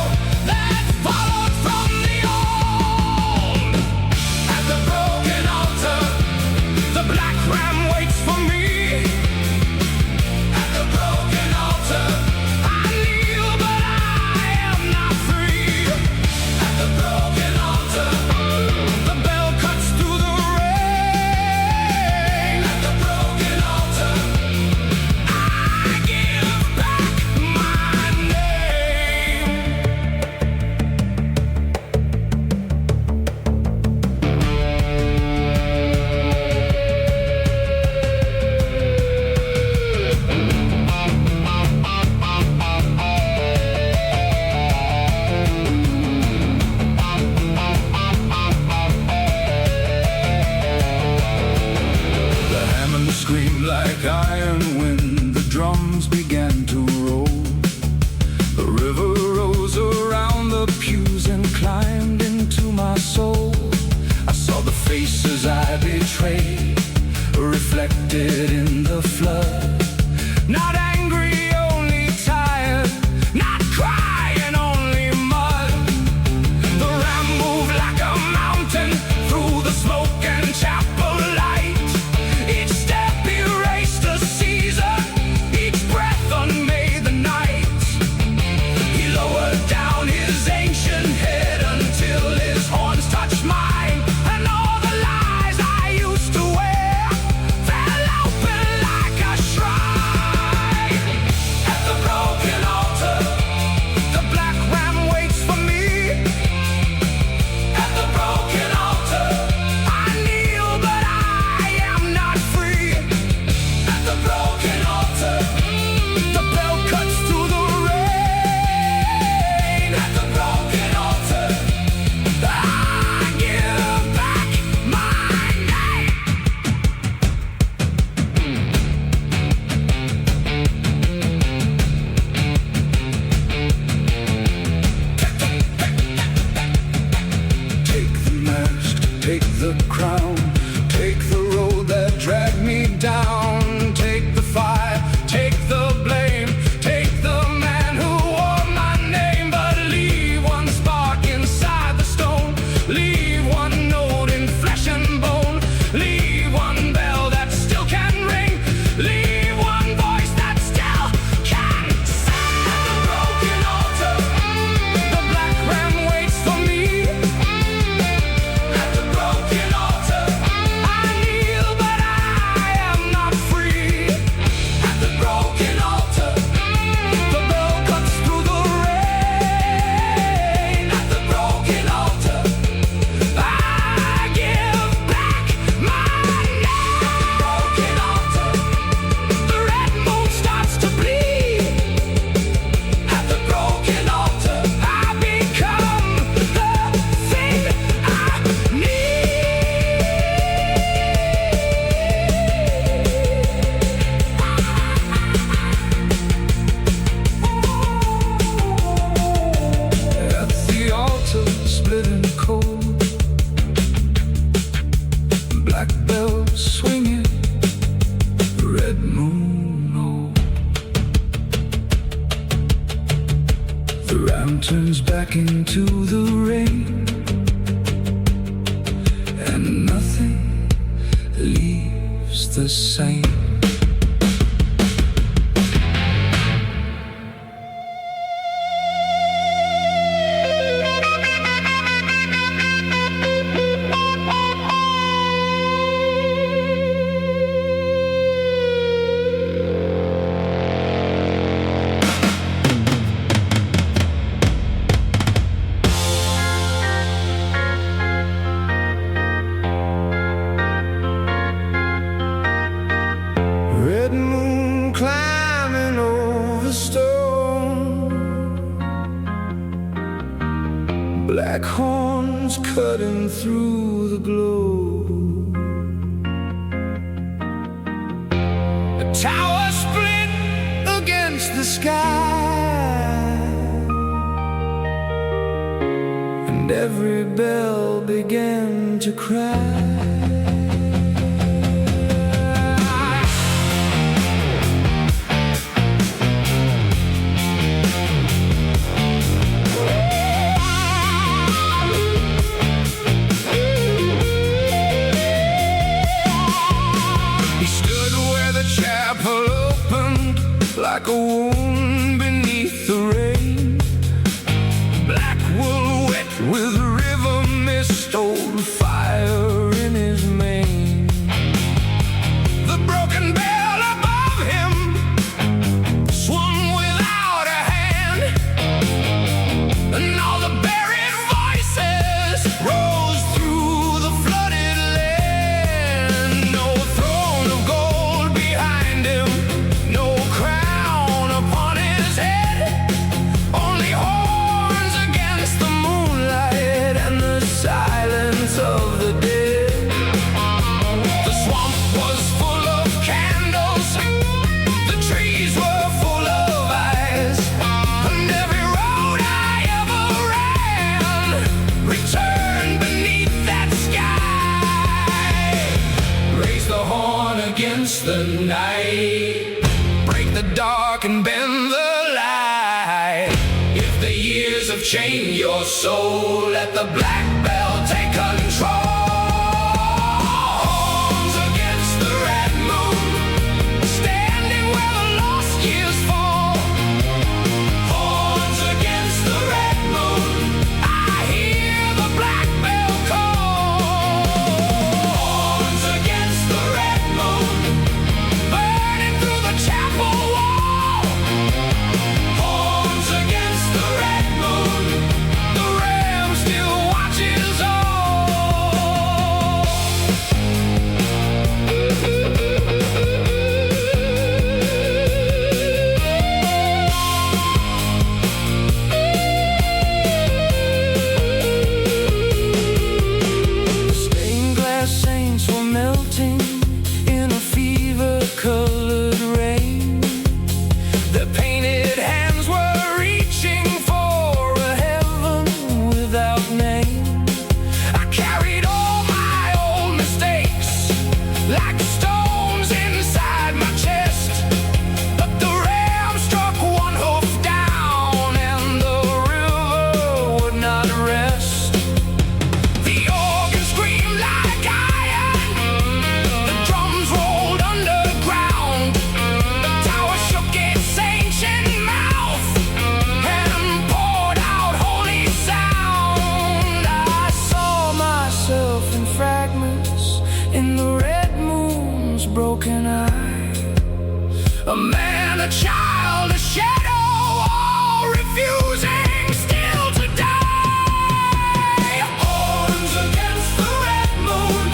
that followed from the old. And the broken like iron when the drums began to roll. The river rose around the pews and climbed into my soul. I saw the faces I betrayed reflected in the flood. Not angry, only tired. Not crying, only mud. The ram moved like a mountain through the smoke and chapel light. Each step erased a season, each breath unmade the night. He lowered down his ancient head until his horns touched mine, and all the lies I used to wear fell open like a shrine. At the broken altar, the black ram waits for me. At the broken altar, I kneel, but I am not free. At the broken altar, the bell cuts through the rain. At the broken altar, I give back my name. Take the mask, take the crown, take the road that dragged me down. Take the fire, take the blame, take the man who wore my name. But leave one spark inside the stone, leave one note in flesh and bone, leave one bell that still can ring, leave one voice that still can sing. At the broken altar, the black ram waits for me. At the broken altar, I kneel, but I am not free. At the broken altar, the bell cuts through the rain. At the broken altar, I give back my name. Broken altar, the red moon starts to bleed. At the broken altar, I become the thing I need. At the altar, split and cold, black bells swinging, red moon old. The ram turns back into the rain, and nothing leaves the same. Red moon climbing over stone, black horns cutting through the glow. A tower split against the sky, and every bell began to cry. He stood where the chapel opened, like a wound beneath the rain. Black wool wet with river mist, old fire in his mane. The broken bell above him swung without a hand, and all the buried voices rose through the flooded land. No throne of gold behind him, no crown upon against the night. Break the dark and bend the light. If the years have chained your soul, let the black belt take control. Horns against the red moon, standing where the lost years fall. Horns against the red moon, I hear the black bell call. Horns against the red moon, burning through the chapel wall. Horns against the red moon, the ram still watches all. Stained glass saints were melting in a fever-colored rain. Their painted hands were reaching for a heaven without name. I carried all my old mistakes like stones inside my chest. But the ram struck one hoof down and the river would not rest. The organ screamed like iron, the drums rolled underground. The tower shook its ancient mouth and poured out holy sound. I saw myself in fragments in the red moon's broken eye. A man, a child, a shadow, all refusing still to die. Horns against the red moon,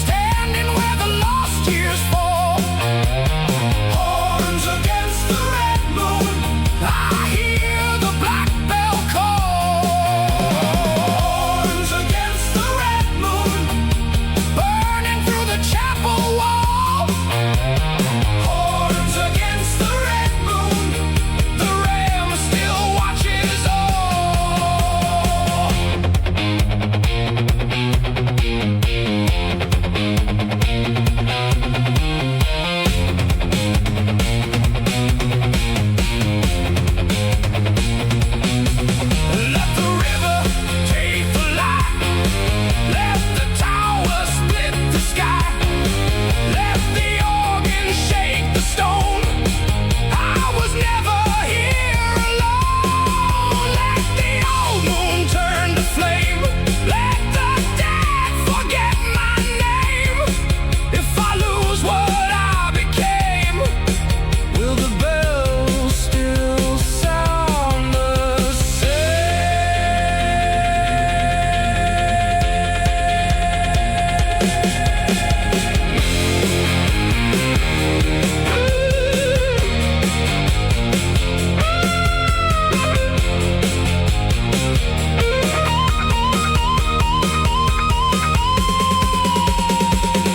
standing where the lost years fall. Horns against the red moon, I hear the black bell call. Horns against the red moon, burning through the chapel wall. Horns against the red moon, the ram still watches all. Let the river take the light. Let the tower split the sky. Let the organ shake the stone. I was never here alone. Let the old moon turn to flame. Let the dead forget my name. If I lose what I became, will the bells still sound the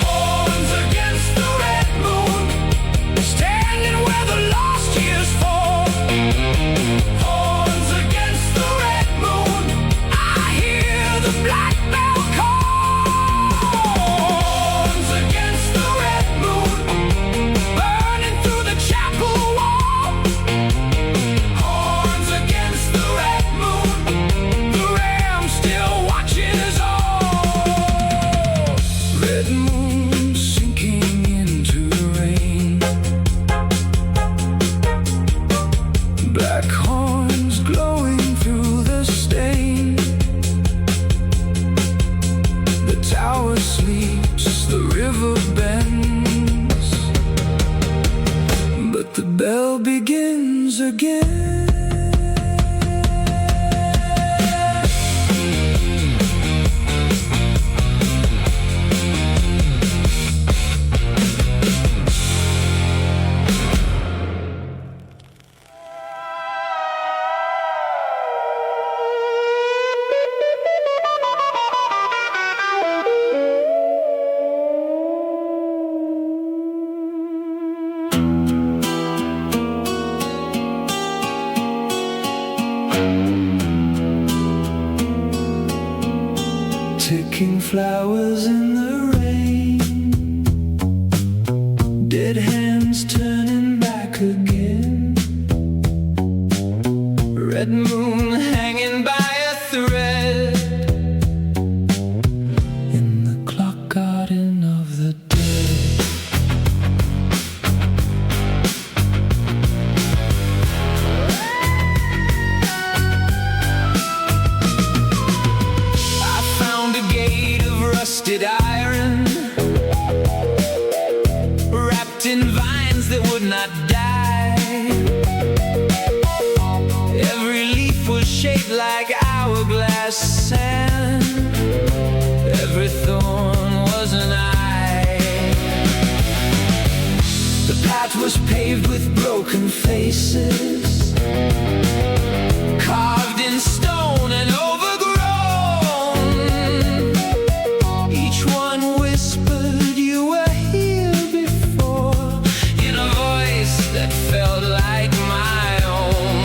Horns against the red moon, standing where the lost years fall. Horns against the red moon, I hear the black bell call. Horns against the red moon, burning through the chapel wall. Horns against the red moon, the ram still watches all. Red moon sinking into the rain. Black horns glowing through the stain. The tower sleeps, the river bends, but the bell begins again. Ticking flowers in the rain, dead hands turning back again. Red moon hanging by a thread in the clock garden of the dead. I found a gate of rusted iron, wrapped in vines that would not die. Every leaf was shaped like hourglass sand. Every thorn was an eye. The path was paved with broken faces, carved in stone and overgrown. Each one whispered you were here before, in a voice that felt like my own.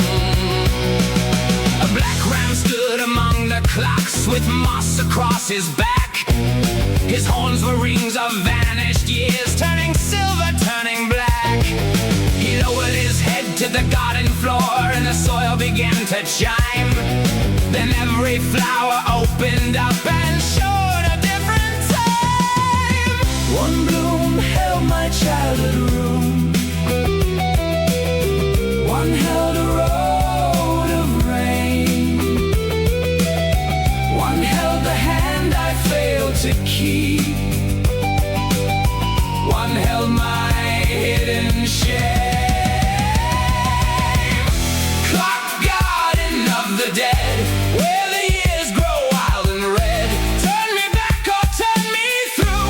A black ram stood among the clocks with moss across his back. His horns were rings of vanished years, turning silver, turning black. He lowered his head to the garden floor and the soil began to chime. Then every flower opened up and showed a different time. One bloom held my childhood room, one held a road of rain, one held the hand I failed to keep, one held my hidden shame. Clock garden of the dead, where the years grow wild and red. Turn me back or turn me through,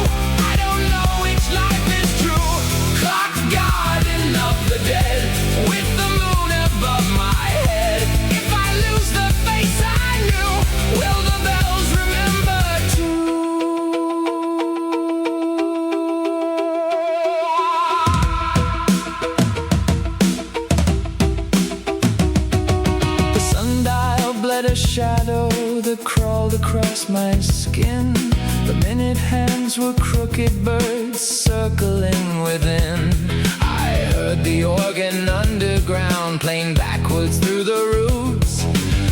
I don't know which life is true. Clock garden of the dead, with the moon above my head. If I lose the face I knew, will the bells remember too? The sundial bled a shadow that crawled across my skin. The minute hands were crooked birds circling within. I heard the organ underground playing backwards through the roots.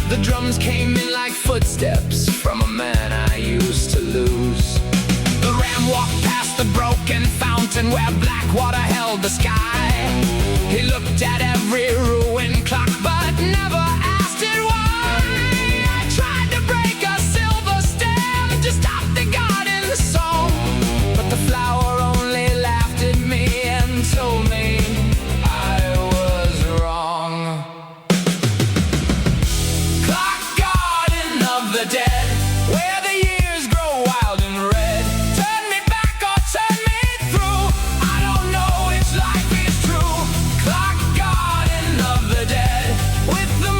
The drums came in like footsteps from a man I used to lose. The ram walked past the broken fountain where black water held the sky. He looked at every ruined clock but never asked it why. I tried to break a silver stem to stop the garden song, but the flower only laughed at me and told me I was wrong. Clock garden of the dead, where the years grow wild and red. Turn me back or turn me through, I don't know which life is true. Clock garden of the dead, with the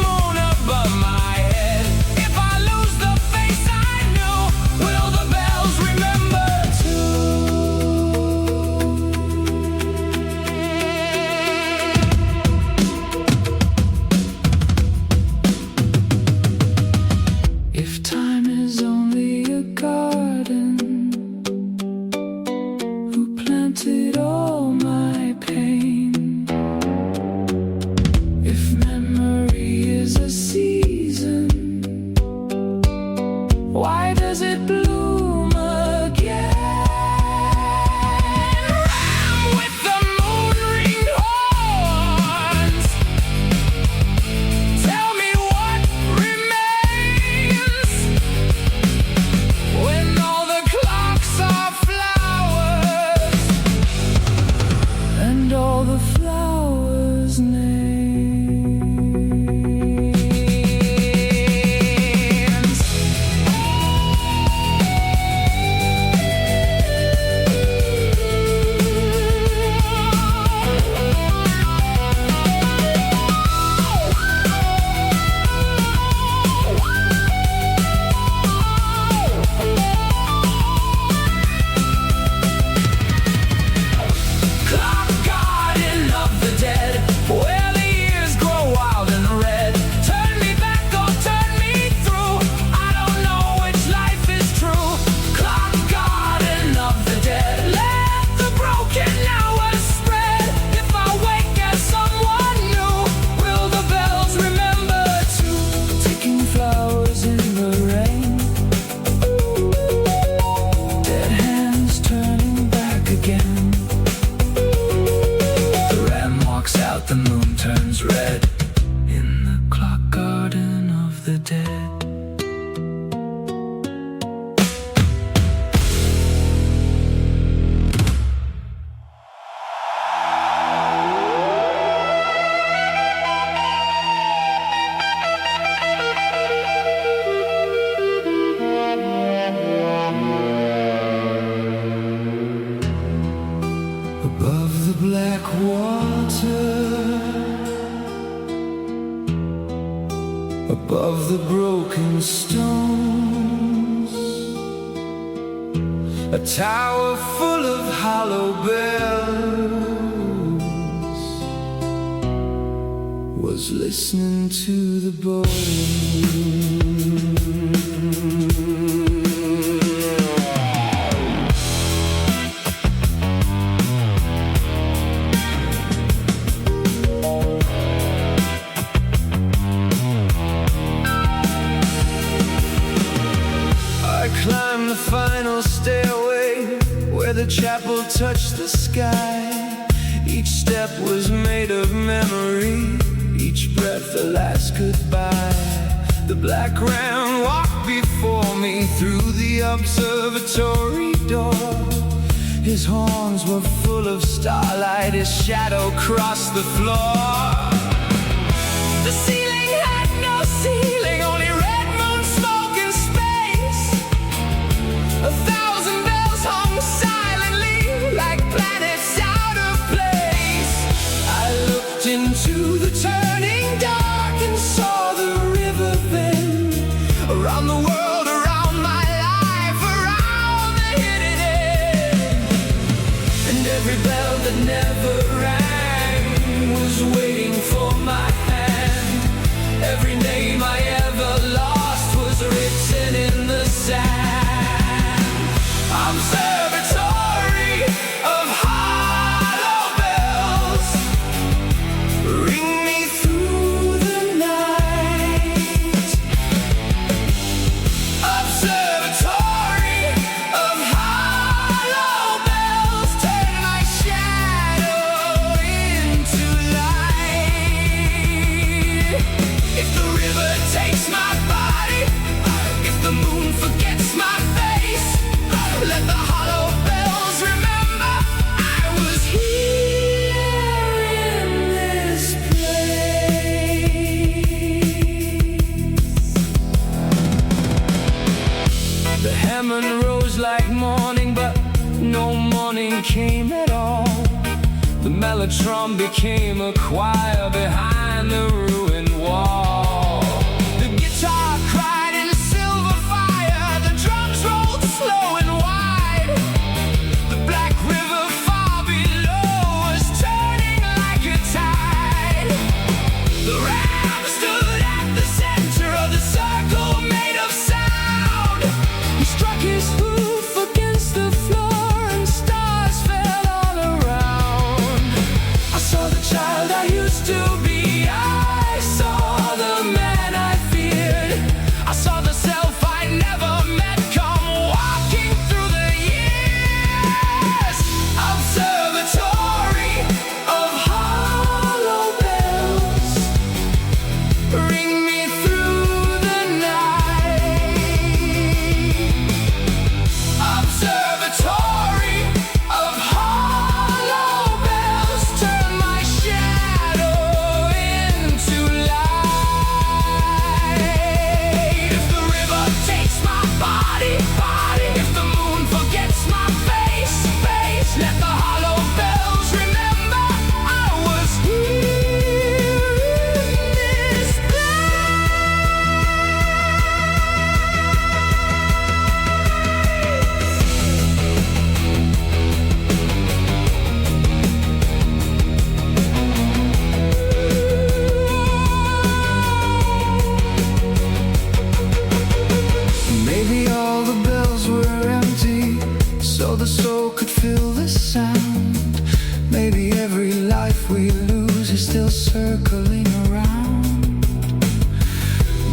black water above the broken stones, a tower full of hollow bells was listening to the bones. Climbed the final stairway where the chapel touched the sky. Each step was made of memory, each breath a last goodbye. The black ram walked before me through the observatory door. His horns were full of starlight, his shadow crossed the floor. The ceiling had no ceiling, only red moon smoke in space. 1,000 bells hung silently like planets out of place. I looked into the turning dark and saw the river bend around the world, around my life, around the hidden end. And every bell that never rang was waiting for my hand. Every name I ever lost was written in the sand. Observatory of hollow bells, ring me through the night. Observatory of hollow bells, turn my shadow into light. If the river takes my body, if the moon forgets my face, let the hollow bells remember I was here in this place. The Hammond rose like morning, but no morning came at all. The Mellotron became a choir behind the ruined wall. The guitar cried in silver fire, the drums rolled slow and wide. The black river far below was turning like a tide. The ram stood at the center of the circle made of sound. He struck his hoof against the floor and stars fell all around. I saw the child I used to be, I saw the man I feared, I saw the self I never met come walking through the years. Observatory of hollow bells, ring me through the night. Observatory of hollow bells, turn my shadow into light. If the river takes my body, if the moon forgets my face, let the hollow bells remember I was here in this Maybe all the bells were empty, so the soul could feel the sound. Maybe every life we lose is still circling around.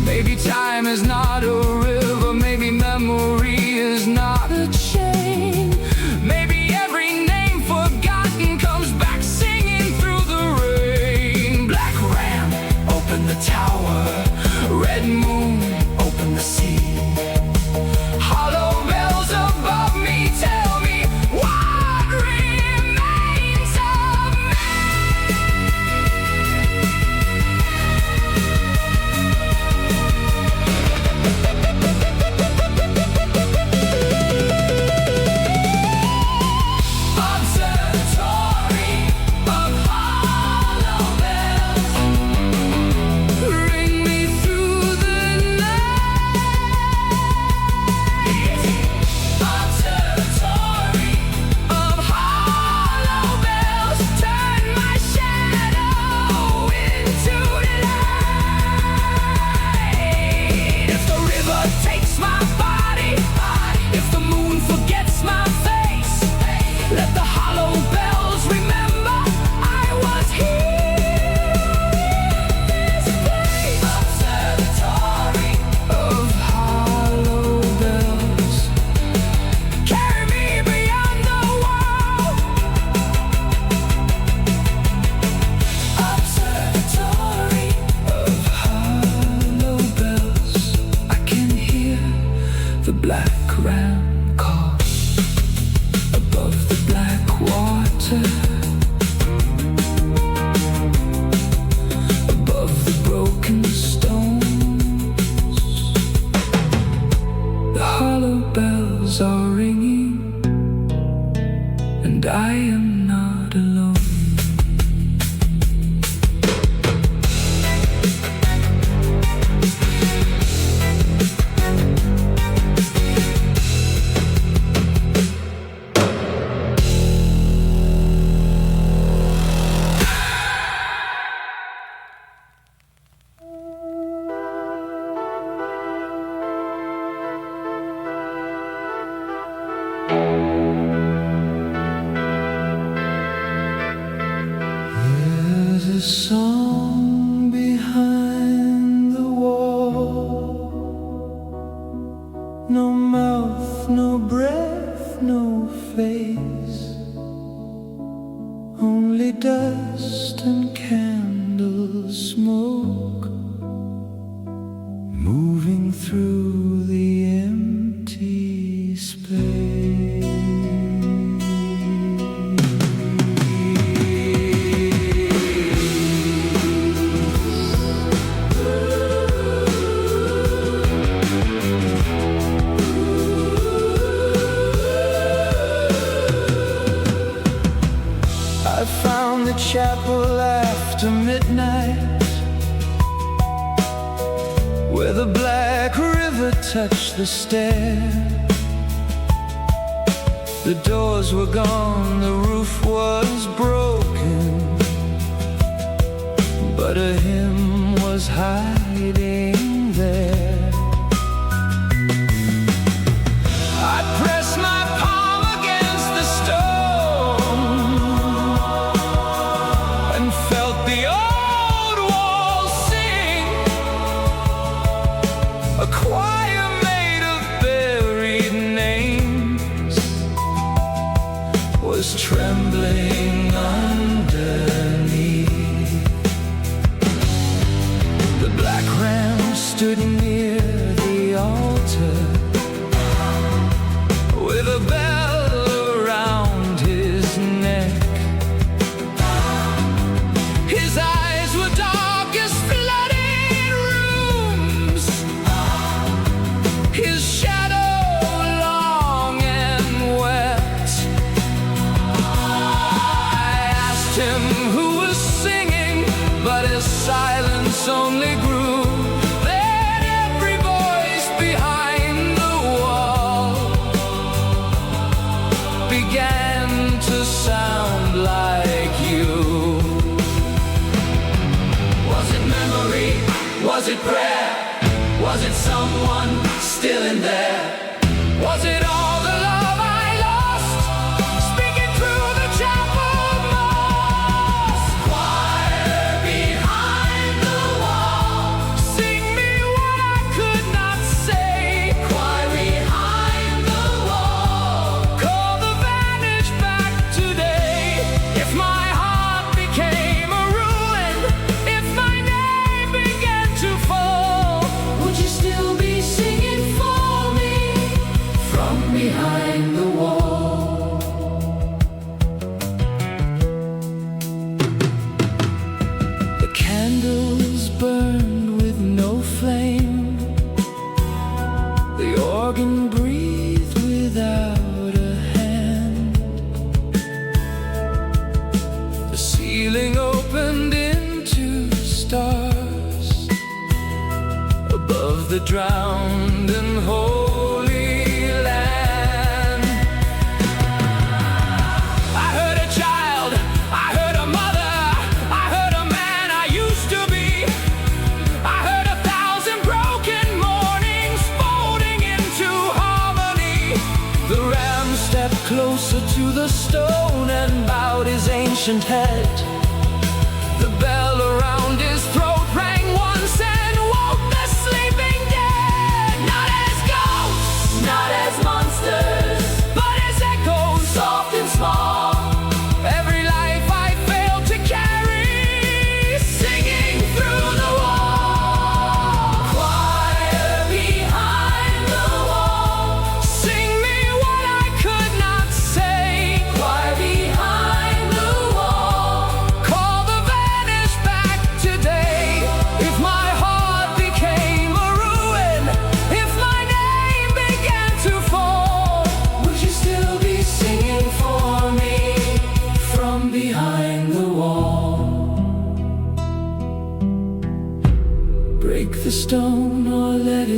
Maybe time is not a river, maybe memory is not a chain. Maybe every name forgotten comes back singing through the rain. Black ram, open the tower, red moon, open the sea. Hollow bells above me, tell me what remains of me. altar above the broken stones. The hollow bells are ringing, and I am not alone. There's a song behind the wall. No mouth, no breath, no face, only dust and candle smoke moving through the empty space. I found the chapel after midnight, where the black river touched the stair. The doors were gone, the roof was broken, but a hymn was hiding there. I pressed my palm against the stone and felt the old walls sing. A choir made of buried names was trembling underneath. The black ram stood near the altar with a bell around his neck. His eyes were dark as flooded rooms, his shadow long and wet. I asked him who was singing, but his silence only grew. Then every voice behind the wall began to sound like you. Was it memory? Was it prayer? Was it someone still in there? Was it all the love I lost, speaking through the chapel moss? Choir behind the wall, sing me what I could not say. Choir behind the wall, call the vanish back today. If my heart became a ruin, if my name began to fall, would you still be singing for me from behind the wall? The candles burned with no flame, the organ breathed without a hand. The ceiling opened into stars above the drowned and holy land. I heard a child, I heard a mother, I heard a man I used to be. I heard 1,000 broken mornings folding into harmony. The ram stepped closer to the stone and bowed his ancient head. The bell around his throat rang once and woke the sleeping dead. Not as ghosts, not as monsters, but as echoes, soft and small. Every life I failed to carry, singing through the wall. Choir behind the wall, sing me what I could not say. Choir behind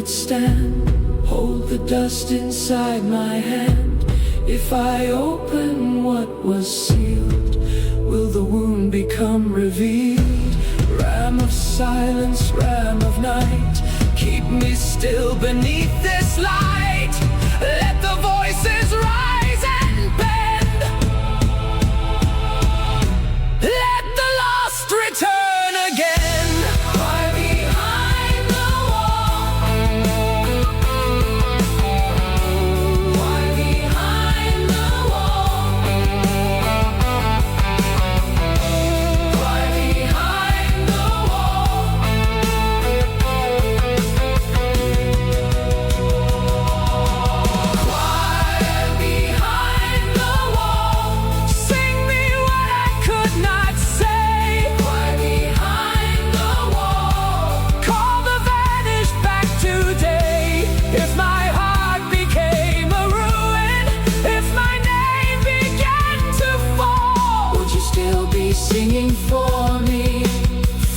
it stand? Hold the dust inside my hand. If I open what was sealed, will the wound become revealed? Ram of silence, ram of night, keep me still beneath this light. Let the voices rise and bend. Let the lost return again. Why behind the wall? Why behind the wall? Why behind the wall? Why behind the wall? Sing me what I could not say. Why behind the wall? Call the vanished back today. If my heart became a ruin, if my name began to fall, would you still be singing for me?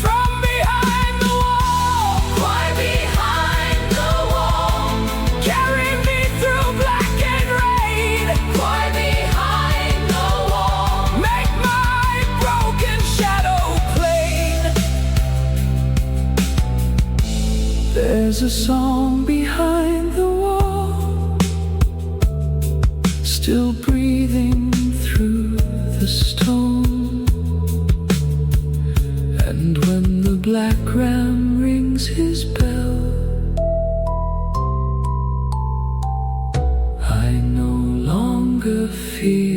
From behind the wall. Why behind the wall? Carry me through black and rain. Why behind the wall? Make my broken shadow plain. There's a song behind the wall, still breathing through the stone. And when the black ram rings his bell, I no longer fear.